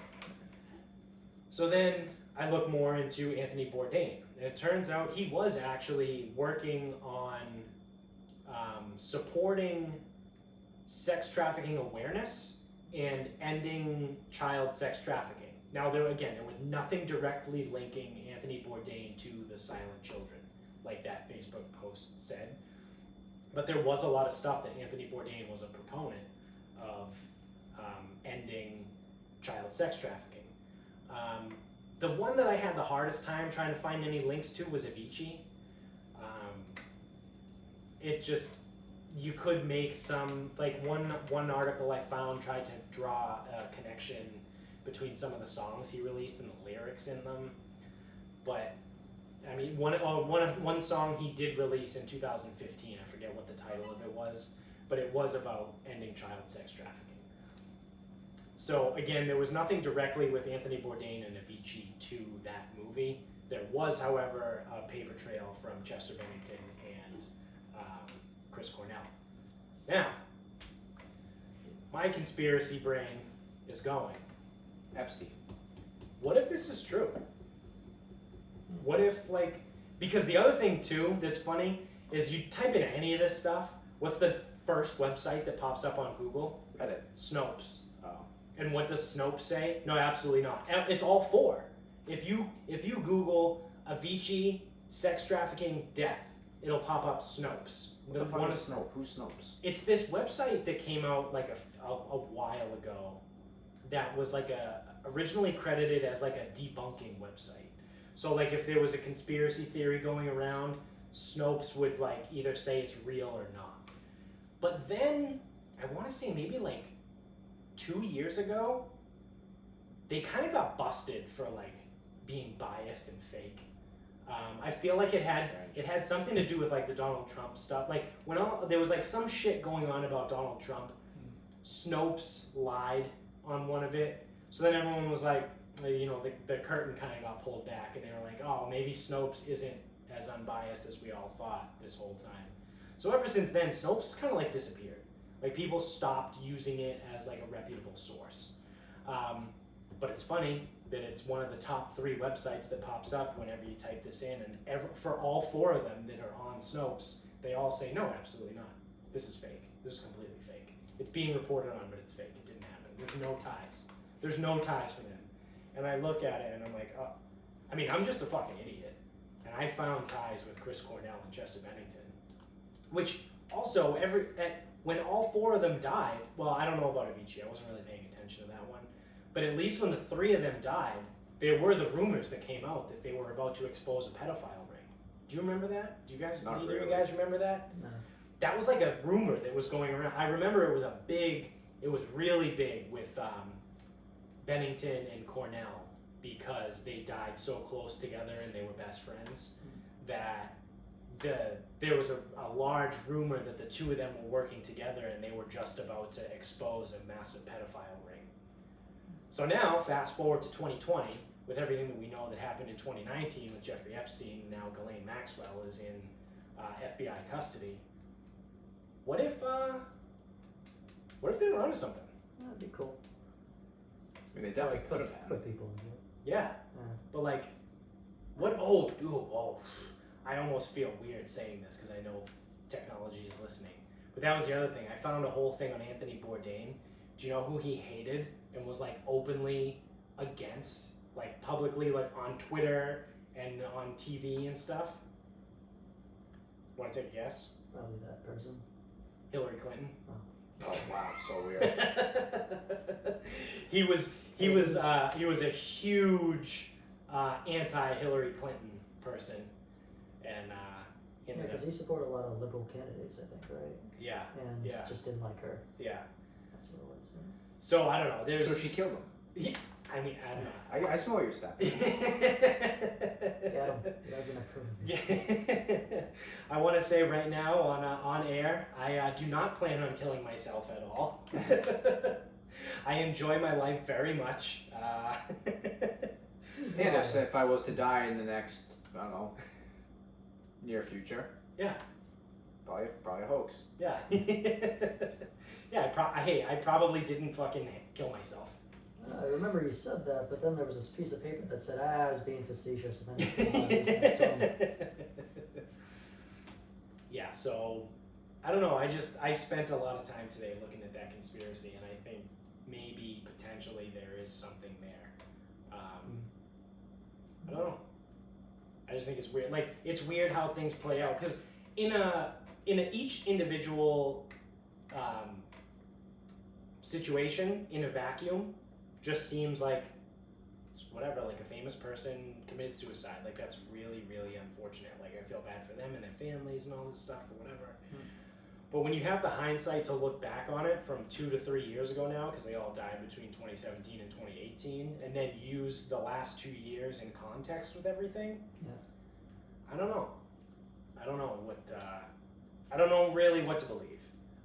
So then I look more into Anthony Bourdain, and it turns out he was actually working on supporting sex trafficking awareness and ending child sex trafficking. Now, there was nothing directly linking Anthony Bourdain to the silent children, like that Facebook post said. But there was a lot of stuff that Anthony Bourdain was a proponent of ending child sex trafficking. The one that I had the hardest time trying to find any links to was Avicii. You could make some, like one article I found tried to draw a connection between some of the songs he released and the lyrics in them. But, I mean, one song he did release in 2015, I forget what the title of it was, but it was about ending child sex trafficking. So, again, there was nothing directly with Anthony Bourdain and Avicii to that movie. There was, however, a paper trail from Chester Bennington and Chris Cornell. Now, my conspiracy brain is going. Epstein. What if this is true? What if, like, because the other thing too that's funny is you type in any of this stuff, what's the first website that pops up on Google? Reddit. Snopes. Oh. And what does Snopes say? No, absolutely not. It's all four. If you Google Avicii, sex trafficking, death, it'll pop up Snopes. What the fuck is Snope? Who's Snopes? It's this website that came out like a while ago that was like originally credited as like a debunking website. So like if there was a conspiracy theory going around, Snopes would like either say it's real or not. But then I want to say maybe like 2 years ago, they kind of got busted for like being biased and fake. I feel like it had something to do with like the Donald Trump stuff. Like when there was like some shit going on about Donald Trump, Snopes lied on one of it. So then everyone was like, you know, the curtain kind of got pulled back, and they were like, oh, maybe Snopes isn't as unbiased as we all thought this whole time. So ever since then, Snopes kind of like disappeared. Like people stopped using it as like a reputable source. But it's funny that it's one of the top 3 websites that pops up whenever you type this in, and for all 4 of them that are on Snopes, they all say, no, absolutely not. This is fake. This is completely fake. It's being reported on, but it's fake. It didn't happen. There's no ties. There's no ties for them. And I look at it and I'm like, oh, I mean, I'm just a fucking idiot. And I found ties with Chris Cornell and Chester Bennington, which also when all 4 of them died, well, I don't know about Avicii. I wasn't really paying attention to that one. But at least when the 3 of them died, there were the rumors that came out that they were about to expose a pedophile ring. Do you remember that? Do you guys, Not either of really. you guys remember that? No. That was like a rumor that was going around. I remember it was really big with Bennington and Cornell because they died so close together and they were best friends that there was a large rumor that the two of them were working together and they were just about to expose a massive pedophile ring. So now, fast forward to 2020, with everything that we know that happened in 2019 with Jeffrey Epstein, now Ghislaine Maxwell is in FBI custody. What if they were onto something? That'd be cool. I mean, they definitely could have Put people in jail. Yeah. But like, what? Oh, I almost feel weird saying this because I know technology is listening. But that was the other thing. I found a whole thing on Anthony Bourdain. Do you know who he hated and was like openly against, like publicly, like on Twitter and on TV and stuff? Want to take a guess? Probably that person. Hillary Clinton. Oh wow, so weird. He was a huge anti-Hillary Clinton person, and Yeah, because he supported a lot of liberal candidates, I think, right? yeah, And Yeah. just didn't like her. yeah. That's what it was. Right? So I don't know. There's. So she killed him. I mean, I don't know. I smell your step. Get him. He doesn't approve of me. Yeah. I want to say right now on air, I do not plan on killing myself at all. I enjoy my life very much. He's And not- if I was to die in the next, I don't know, near future. Yeah. Probably a hoax. Yeah. Yeah. I probably didn't fucking kill myself. I remember you said that, but then there was this piece of paper that said, I was being facetious, and then it next to him. Yeah, so I don't know. I spent a lot of time today looking at that conspiracy, and I think maybe potentially there is something there. I don't know. I just think it's weird. Like, it's weird how things play out because in each individual situation in a vacuum just seems like whatever, like a famous person committed suicide. Like, that's really, really unfortunate. Like, I feel bad for them and their families and all this stuff or whatever. But when you have the hindsight to look back on it from 2 to 3 years ago now, because they all died between 2017 and 2018, and then use the last 2 years in context with everything, I don't know. I don't know I don't know really what to believe.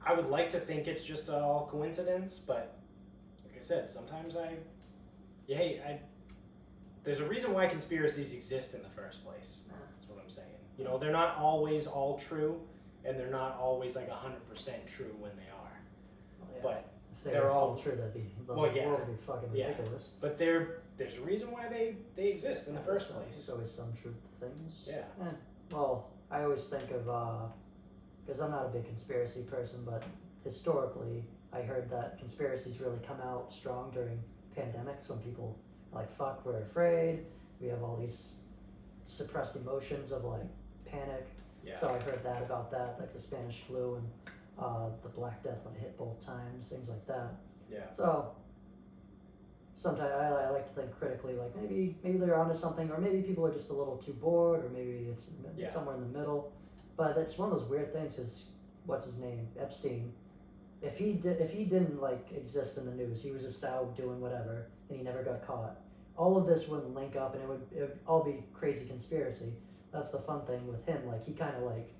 I would like to think it's just all coincidence, but like I said, sometimes there's a reason why conspiracies exist in the first place. That's what I'm saying. You know, they're not always all true, and they're not always like 100% true when they are. Well, yeah. But if they they're were all- all true, that'd be the Well, yeah. world would be fucking Yeah. ridiculous. but there's a reason why they exist in the first There's place. always some truth to things. Yeah. Well, I always think of, because I'm not a big conspiracy person, but historically, I heard that conspiracies really come out strong during pandemics when people are like, fuck, we're afraid. We have all these suppressed emotions of like panic. Yeah. So I heard that about that, like the Spanish flu and the Black Death when it hit both times, things like that. Yeah. So sometimes I like to think critically, like maybe they're onto something, or maybe people are just a little too bored, or maybe it's Yeah. somewhere in the middle. But it's one of those weird things. Is what's his name, Epstein? If he didn't like exist in the news, he was just out doing whatever, and he never got caught. All of this wouldn't link up, and it would all be crazy conspiracy. That's the fun thing with him. Like, he kind of like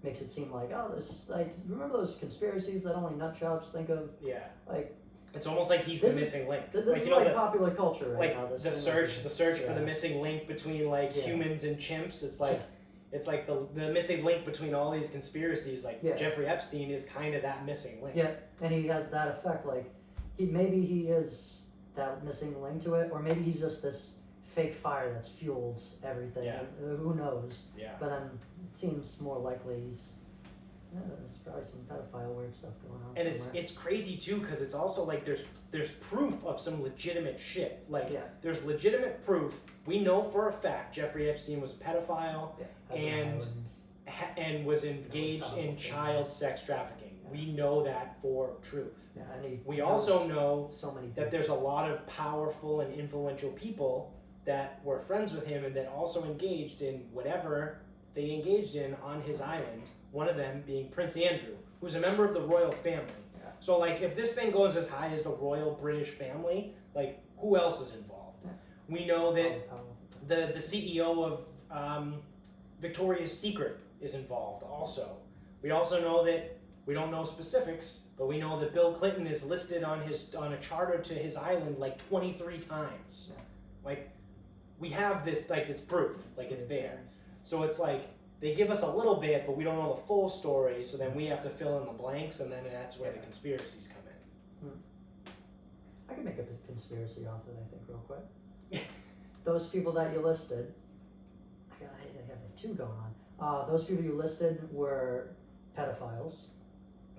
makes it seem like, oh, this, like, you remember those conspiracies that only nutjobs think of? Yeah. Like, It's almost like he's This the is- missing link. this like, is you know, like popular culture right like now. This the thing, search for yeah. the missing link between like Yeah. humans and chimps. It's like the missing link between all these conspiracies. Like Yeah. Jeffrey Epstein is kind of that missing link. Yeah, and he has that effect. Like, maybe he is that missing link to it, or maybe he's just this fake fire that's fueled everything. Yeah. And, who knows? Yeah. But then it seems more likely he's. Yeah, there's probably some pedophile weird stuff going on. And somewhere. it's crazy too because it's also like there's proof of some legitimate shit. Like Yeah. there's legitimate proof. We know for a fact Jeffrey Epstein was a pedophile Has and- and was engaged in powerful child things. sex trafficking. Yeah. We know that for truth. Yeah, and We knows also know so many that people. there's a lot of powerful and influential people that were friends with him and that also engaged in whatever they engaged in on his island, one of them being Prince Andrew, who's a member of the royal family. Yeah. So, like, if this thing goes as high as the royal British family, like, who else is involved? Yeah. We know that Powerful. the CEO of Victoria's Secret is involved also. We also know that, we don't know specifics, but we know that Bill Clinton is listed on a charter to his island like 23 times. Yeah. Like, we have this, like, it's proof, like it's there. So it's like, they give us a little bit, but we don't know the full story, so then we have to fill in the blanks, and then that's where the conspiracies come in. I can make a conspiracy off it, I think, real quick. Those people that you listed, I have like two going on. Those people you listed were pedophiles.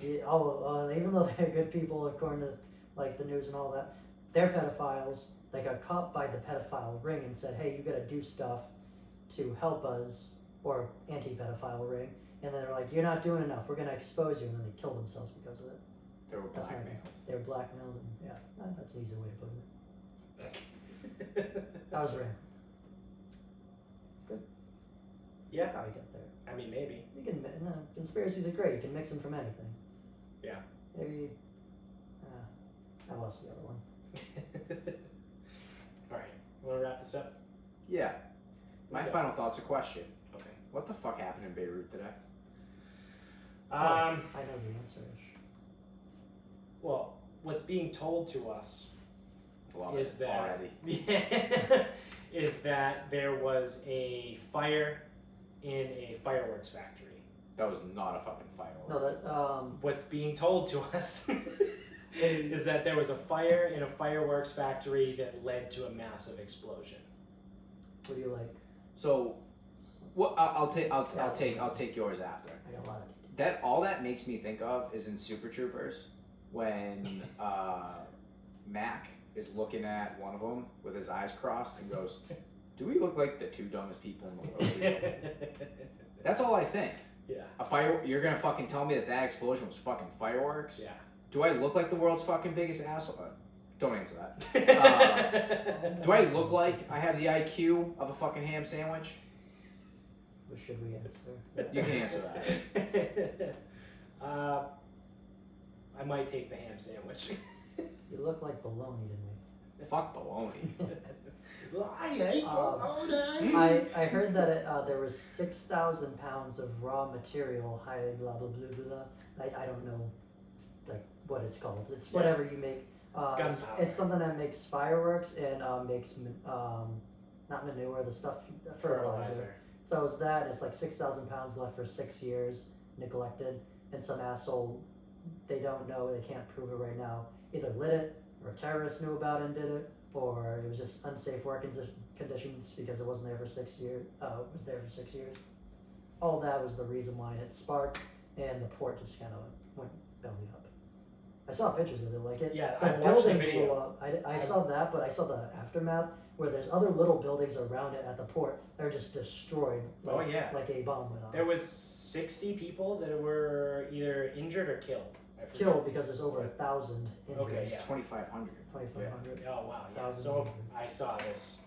Even though they're good people according to like the news and all that, they're pedophiles. They got caught by the pedophile ring and said, "Hey, you got to do stuff to help us," or anti-pedophile ring. And then they're like, "You're not doing enough. We're gonna expose you." And then they killed themselves because of it. They were That's blackmailed. They were blackmailed, and yeah, that's an easy way to put it. That was random. Good. Yeah. Probably get there. I mean, maybe. You can conspiracies are great. You can mix them from anything. Yeah. Maybe. I lost the other one. Alright, you want to wrap this up? Yeah. My Okay. final thought's a question. Okay. What the fuck happened in Beirut today? I know the answer. Well, what's being told to us Love is it that already. is that there was a fire in a fireworks factory. That was not a fucking firework. No, that What's being told to us is that there was a fire in a fireworks factory that led to a massive explosion. what do you like? So, what I'll take yours after. I got a lot of. That all that makes me think of is in Super Troopers when Mac is looking at one of them with his eyes crossed and goes, "Do we look like the two dumbest people in the world?" That's all I think. Yeah. A fire. You're gonna fucking tell me that explosion was fucking fireworks? Yeah. Do I look like the world's fucking biggest asshole? Don't answer that. Do I look like I have the IQ of a fucking ham sandwich? What should we answer? You can answer that. I might take the ham sandwich. You look like baloney to me. Fuck baloney. I hate I heard that there was 6,000 pounds of raw material, high blah blah blah blah. I don't know, like what it's called. It's whatever you make. Gunpowder. It's something that makes fireworks and makes not manure, the stuff fertilizer. So it was that. It's like 6,000 pounds left for 6 years, neglected, and some asshole, they don't know, they can't prove it right now, either lit it, or a terrorist knew about it and did it, or it was just unsafe working conditions because it wasn't there for 6 years. It was there for 6 years. All that was the reason why it sparked, and the port just kind of went belly up. I saw pictures of it, like it. Yeah, the I watched the building video. blew up. I saw that, but I saw the aftermath where there's other little buildings around it at the port that are just destroyed. Like, Oh, yeah. like a bomb went off. There was 60 people that were either injured or killed. I forget. Killed because there's over 1,000 injured. Okay, yeah. 2,500. 2,500. Oh wow, yeah. 1,000 So injured. I saw this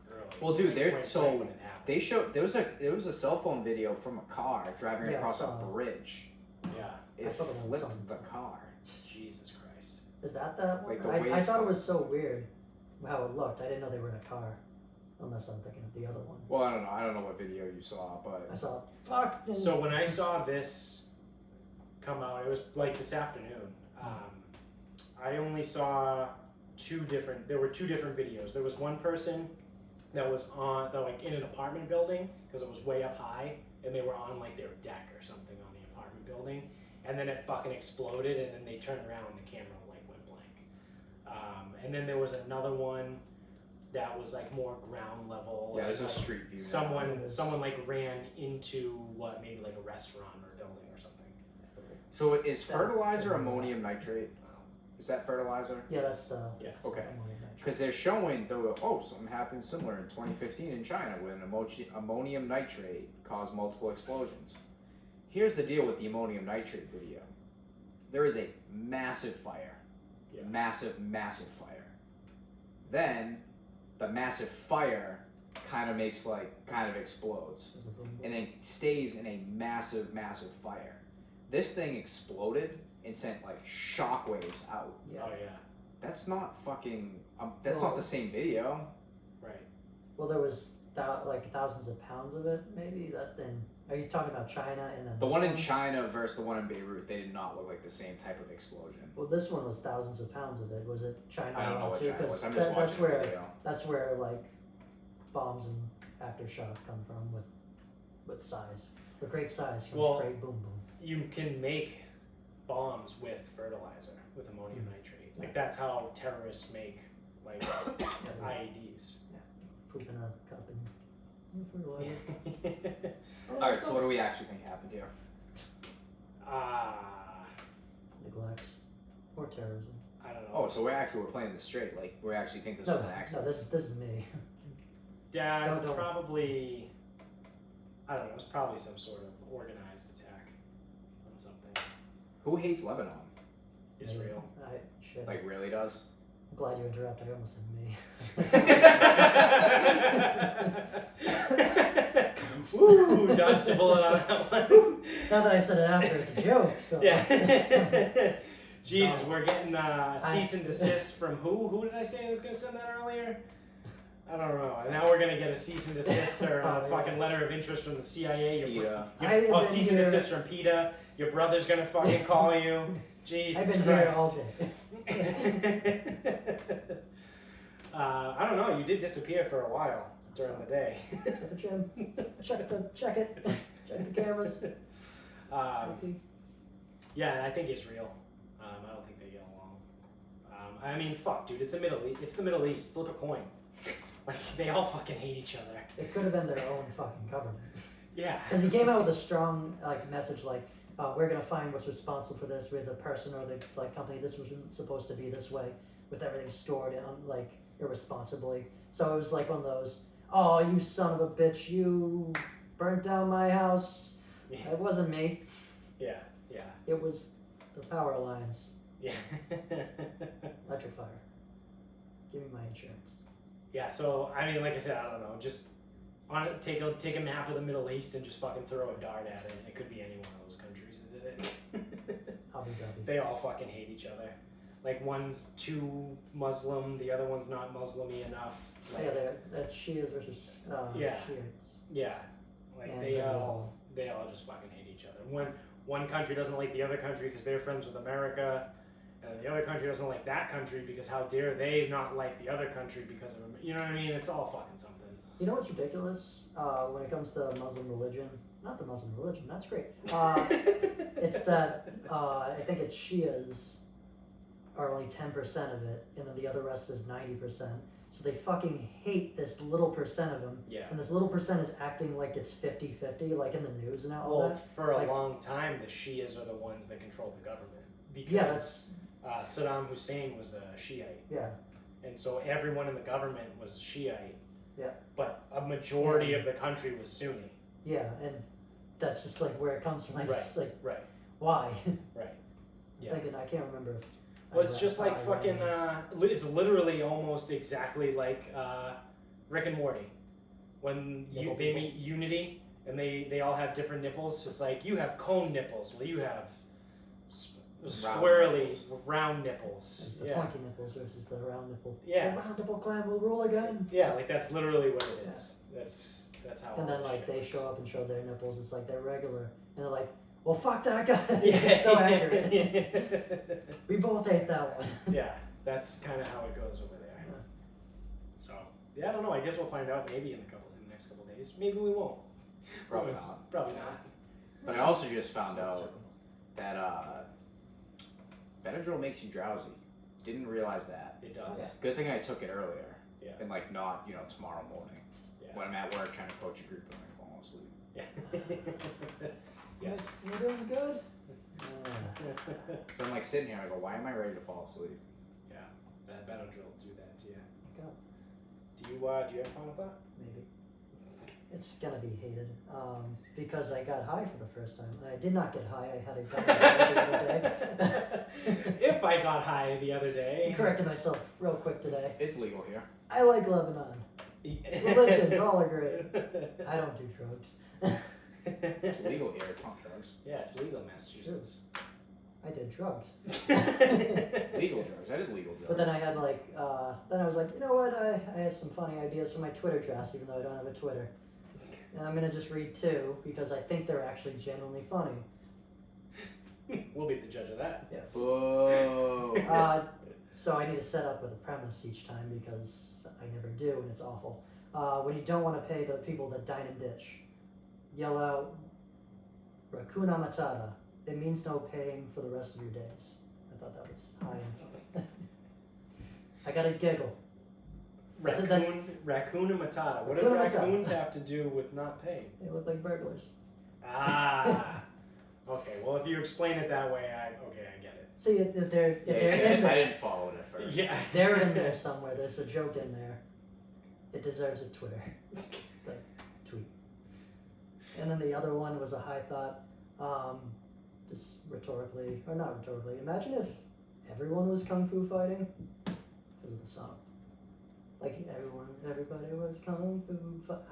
early. Well, dude, Right when it happened. they showed there was a cell phone video from a car driving Yeah, I across a saw that. bridge. Yeah. I It saw the one flipped song. the car. Jesus Christ. Is that one? Like the I waves thought it come. was so weird how it looked. I didn't know they were in a car. Unless I'm thinking of the other one. Well, I don't know. I don't know what video you saw, but I saw fucking. So when I saw this come out, it was like this afternoon. I only saw there were two different videos. There was one person that was like in an apartment building because it was way up high, and they were on like their deck or something on the apartment building, and then it fucking exploded, and then they turned around and the camera like went blank. And then there was another one that was like more ground level. yeah, there's a like, street view. someone like ran into maybe like a restaurant or a building or something. So is fertilizer ammonium nitrate? Is that fertilizer? Yeah, that's Yes. Okay. ammonium nitrate. Because they're showing, something happened similar in 2015 in China when ammonium nitrate caused multiple explosions. Here's the deal with the ammonium nitrate video. There is a massive fire. Yeah. Massive, massive fire. Then, the massive fire kind of explodes. There's a boom, boom. And then stays in a massive, massive fire. This thing exploded and sent like shockwaves out. Yeah. Oh yeah. That's not fucking. That's No. not the same video. Right. Well, there was like thousands of pounds of it, maybe. That then. Are you talking about China and then The this one in China versus the one in Beirut, they did not look like the same type of explosion. Well, this one was thousands of pounds of it. Was it China? I don't know what too? China 'Cause was. I'm just that's watching where the video. that's where like bombs and aftershock come from with size. With great size comes Well, great boom boom. You can make bombs with fertilizer, with ammonium nitrate. Like that's how terrorists make like IEDs. Poop in a cup and fertilizer. All right, so what do we actually think happened here? Neglect or terrorism. I don't know. Oh, so we're playing this straight. Like we actually think this was an accident. No, this is me. Yeah, Don't. probably. I don't know. It's probably some sort of organized attack on something. Who hates Lebanon? Israel. Shit. Like really does? I'm glad you interrupted. I almost said me. Woo! Dodged a bullet on that one. Now that I said it after, it's a joke. So Yeah. Jesus, So, we're getting cease and desist from who? Who did I say was going to send that earlier? I don't know. And now we're going to get a cease and desist or a fucking letter of interest from the CIA. PETA. Cease and desist from PETA. Your brother's going to fucking call you. Jesus I've been Christ. here all day. I don't know. You did disappear for a while during the day. At the gym. Check it. Check the cameras. Yeah, I think Israel. I don't think they get along. I mean, fuck, dude. It's the Middle East. Flip a coin. Like they all fucking hate each other. It could have been their own fucking government. Yeah. Because he came out with a strong message like, we're gonna find what's responsible for this. We're the person or the company. This wasn't supposed to be this way, with everything stored irresponsibly. So it was like one of those, oh, you son of a bitch, you burnt down my house. Yeah. It wasn't me. Yeah. It was the Power Alliance. Yeah. Electric fire. Give me my insurance. Yeah. So I mean, like I said, I don't know. Just take a map of the Middle East and just fucking throw a dart at it. It could be any one of those countries that did it. Abu Dhabi. They all fucking hate each other. Like one's too Muslim, the other one's not Muslim-y enough. Like, Yeah, that's Shias versus Shiites. Yeah. Like And they all just fucking hate each other. One country doesn't like the other country because they're friends with America, and the other country doesn't like that country because how dare they not like the other country because of, you know what I mean? It's all fucking something. You know what's ridiculous when it comes to Muslim religion? Not the Muslim religion, that's great. It's that I think it's Shias are only 10% of it, and then the other rest is 90%. So they fucking hate this little percent of them. Yeah. And this little percent is acting like it's 50-50, like in the news and all Well, that. for a like, long time, the Shias are the ones that control the government because Yeah, that's Saddam Hussein was a Shiite. yeah. And so everyone in the government was a Shiite. Yeah. But a majority of the country was Sunni. Yeah, and that's just like where it comes from. Like, Right. it's like Right. why? Right. Yeah. Thinking I can't remember if. Well, it's just like fucking. It's literally almost exactly like Rick and Morty, when Nipple they people. meet Unity and they all have different nipples. It's like you have cone nipples, well you have squarely round nipples. It's the Yeah. pointy nipples versus the round nipple. Yeah. The round nipple clan will rule again. Yeah, like that's literally what it is. That's how. And all then this like shit they works. show up and show their nipples. It's like they're regular, and they're like, well, fuck that guy. Yeah. It's so accurate. We both hate that one. Yeah, that's kind of how it goes over there. Yeah. So yeah, I don't know. I guess we'll find out maybe in the next couple days. Maybe we won't. Probably Who knows? not. Probably not. But I also just found out that Benadryl makes you drowsy. Didn't realize that. It does. Good thing I took it earlier. Yeah. And like not, tomorrow morning. Yeah. When I'm at work trying to coach a group and I'm falling asleep. Yeah. Yes. You're doing good. But I'm like sitting here, I go, why am I ready to fall asleep? Yeah. That Benadryl will do that to you. Go. Do you have fun with that? Maybe. It's gonna be hated because I got high for the first time. I did not get high. I had a gun the other day. If I got high the other day. I corrected myself real quick today. It's legal here. I like Lebanon. Religions, all are great. I don't do drugs. It's legal here. It's not drugs. Yeah, it's legal in Massachusetts. I did drugs. Legal drugs. I did legal drugs. But then I had then I was like, you know what? I have some funny ideas for my Twitter drafts, even though I don't have a Twitter. And I'm gonna just read 2 because I think they're actually genuinely funny. We'll be the judge of that. Yes. Whoa. So I need to set up with a premise each time because I never do and it's awful. When you don't want to pay the people that dine and ditch, yell out, Rakuna Matata. It means no paying for the rest of your days. I thought that was high and funny. I got a giggle. Raccoon and Matata. What do Raccoon Matata. raccoons have to do with not paying? They look like burglars. Ah. Okay. Well, if you explain it that way, I get it. See, if they're Yeah, in I there, didn't follow it at first. Yeah. they're in there somewhere. There's a joke in there. It deserves a Twitter tweet. And then the other one was a high thought. Just rhetorically, or not rhetorically. Imagine if everyone was kung fu fighting because of the song. Like everybody was kung fu.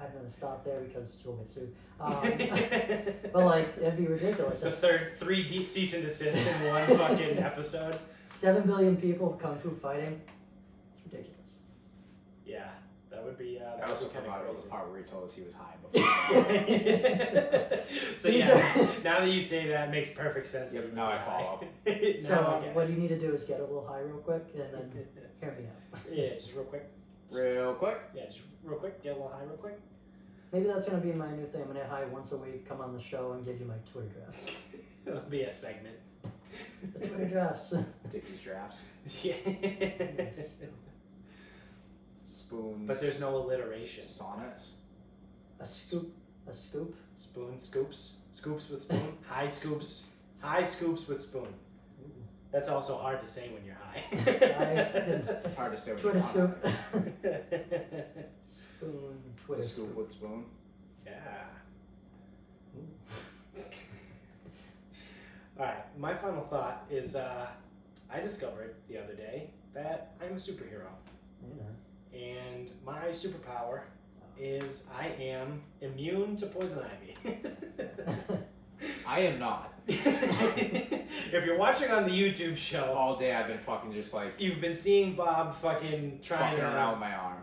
I'm gonna stop there because we'll get sued. But like, it'd be ridiculous. The third 3 cease and desist in one fucking episode. 7 billion people kung fu fighting. It's ridiculous. Yeah, that would be. I That also would be kind forgot of about the crazy. part where he told us he was high before. So These yeah, now that you say that, it makes perfect sense. Yep, that now I you're follow. high. So Now I get what you need to do is get a little high real quick and then hear me out. it. Yeah, just real quick. Real quick. Yeah, just real quick. Get a little high, real quick. Maybe that's gonna be my new thing. I'm gonna high once a week, come on the show and give you my Twitter drafts. It'll be a segment. The Twitter drafts. Dickie's drafts. Yeah. Spoons. But there's no alliteration. Sonnets. A scoop. A scoop. Spoon scoops. Scoops with spoon. High scoops. High scoops with spoon. That's also hard to say when you're high. It's hard to say what Twitter you scoop. want. Spoon. Twitter The scoop with spoon. Yeah. Alright, my final thought is I discovered the other day that I'm a superhero. And my superpower is I am immune to poison ivy. I am not. If you're watching on the YouTube show, All day I've been fucking just like you've been seeing Bob fucking trying fucking to around with my arm.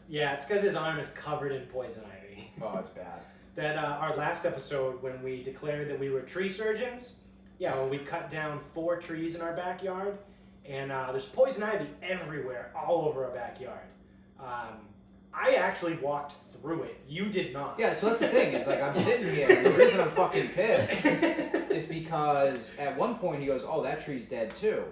yeah, it's because his arm is covered in poison ivy. Oh, it's bad. That our last episode when we declared that we were tree surgeons, when we cut down 4 trees in our backyard, and there's poison ivy everywhere, all over our backyard. I actually walked through it. You did not. Yeah, so that's the thing, is like I'm sitting here, and the reason I'm fucking pissed is because at one point he goes, "Oh, that tree's dead too."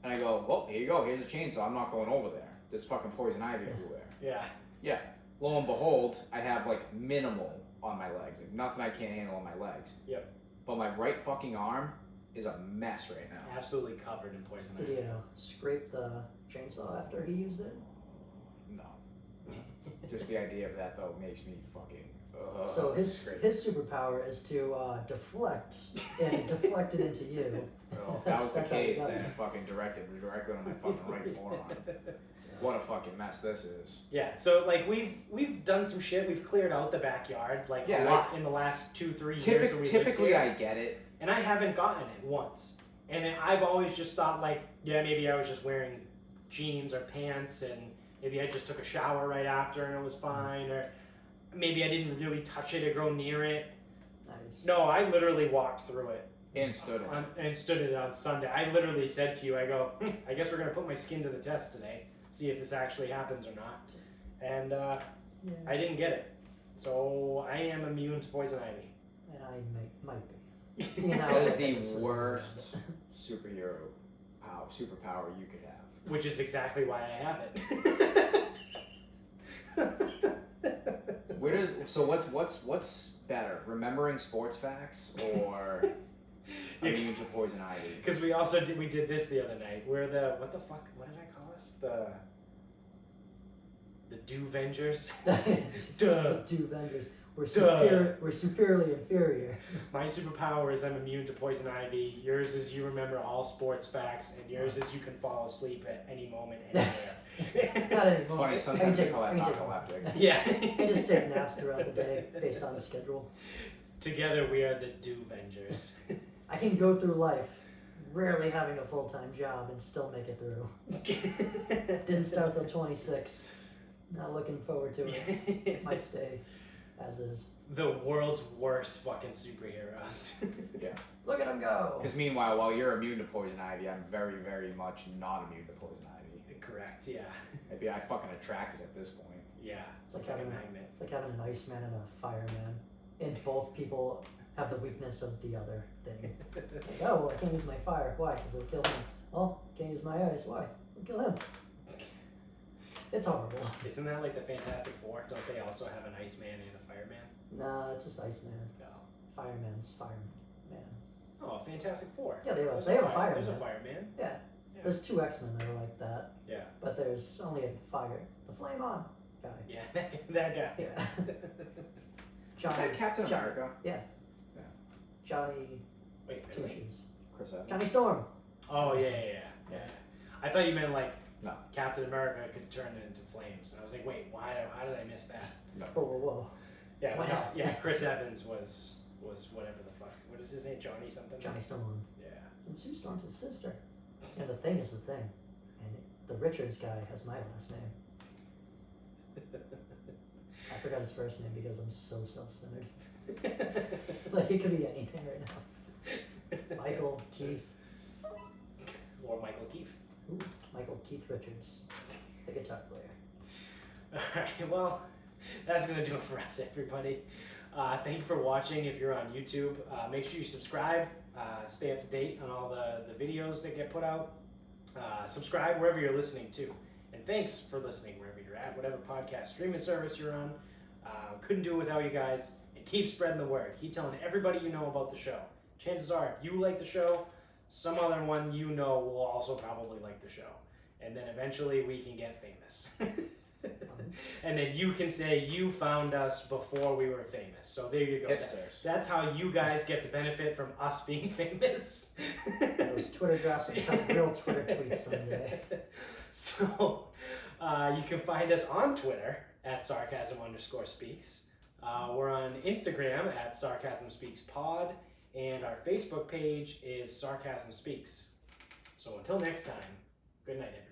And I go, "Well, here you go, here's a chainsaw, I'm not going over there. There's fucking poison ivy everywhere." Yeah. Yeah. Lo and behold, I have like minimal on my legs. Like nothing I can't handle on my legs. Yep. But my right fucking arm is a mess right now. Absolutely covered in poison Did ivy. you scrape the chainsaw after he used it? No. Just the idea of that though makes me fucking So his scrape. superpower is to deflect and deflect it into you. Well, if that was the That's how you case, got then it. it fucking directed directly on my fucking right forearm. What a fucking mess this is. Yeah, so like we've done some shit. We've cleared out the backyard like a lot in the last 2-3 years. That we lived Typically, here. I get it. And I haven't gotten it once. And then I've always just thought like, yeah, maybe I was just wearing jeans or pants, and maybe I just took a shower right after and it was fine, or maybe I didn't really touch it or go near it. Nice. No, I literally walked through it. And stood it. And stood it on Sunday. I literally said to you, I go, I guess we're gonna put my skin to the test today, see if this actually happens or not. And I didn't get it, so I am immune to poison ivy. And I might be. Seeing how That is this the was- worst superpower you could have. Which is exactly why I have it. What's better, remembering sports facts or immune to poison ivy? Because we did this the other night. What did I call us? The Duh-Vengers. Duh. Duh-Vengers. We're Duh. we're superiorly inferior. My superpower is I'm immune to poison ivy. Yours is you remember all sports facts, and yours is you can fall asleep at any moment, anywhere. Not anymore. It's funny, sometimes I call that I can take- narcoleptic. Yeah. I just take naps throughout the day based on the schedule. Together we are the Duh-Vengers. I can go through life rarely having a full-time job and still make it through. Didn't start till 26. Not looking forward to it. Might stay as is. The world's worst fucking superheroes. Yeah. Look at him go! Because meanwhile, while you're immune to poison ivy, I'm very, very much not immune to poison ivy. Correct, yeah. Maybe I fucking attracted at this point. Yeah, It's like a having magnet. It's like having an Iceman and a Fireman, and both people have the weakness of the other thing. Like, oh, well, I can't use my fire. Why? Because it'll kill him. Oh, can't use my ice. Why? It'll kill him. It's horrible. Isn't that like the Fantastic Four? Don't they also have an Iceman and a Fireman? Nah, it's just Iceman. No. Fireman's Fireman. Oh, Fantastic Four. Yeah, they have There's a There's fireman. a Fireman. Yeah. Yeah. There's 2 X-Men that are like that, Yeah. but there's only a fire. The Flame On guy. Yeah, that guy. Yeah. Is Johnny. that Captain America? Johnny Wait, Two really? Shoes. Chris Evans? Johnny Storm. Oh, yeah. I thought you meant like No. Captain America could turn it into flames. I was like, wait, how did I miss that? Whoa. Yeah, What but happened? yeah, Chris Evans was whatever the fuck. What is his name? Johnny something? Johnny Storm. Yeah. And Sue Storm's his sister. And the thing is the thing. And the Richards guy has my last name. I forgot his first name because I'm so self-centered. Like, he could be any name right now. Michael, Keith. Or Michael Keefe. Ooh, Michael Keith Richards. The guitar player. Alright, well, that's going to do it for us, everybody. Thank you for watching. If you're on YouTube, make sure you subscribe. Stay up to date on all the videos that get put out. Subscribe wherever you're listening to. And thanks for listening wherever you're at, whatever podcast streaming service you're on. Couldn't do it without you guys. And keep spreading the word. Keep telling everybody you know about the show. Chances are, if you like the show, some other one you know will also probably like the show. And then eventually we can get famous. And then you can say you found us before we were famous. So there you go. Hipsters. That's how you guys get to benefit from us being famous. Those Twitter drafts will become real Twitter tweets someday. So you can find us on Twitter at Sarcasm_speaks. We're on Instagram at Sarcasm Speaks Pod. And our Facebook page is Sarcasm Speaks. So until next time, good night, everybody.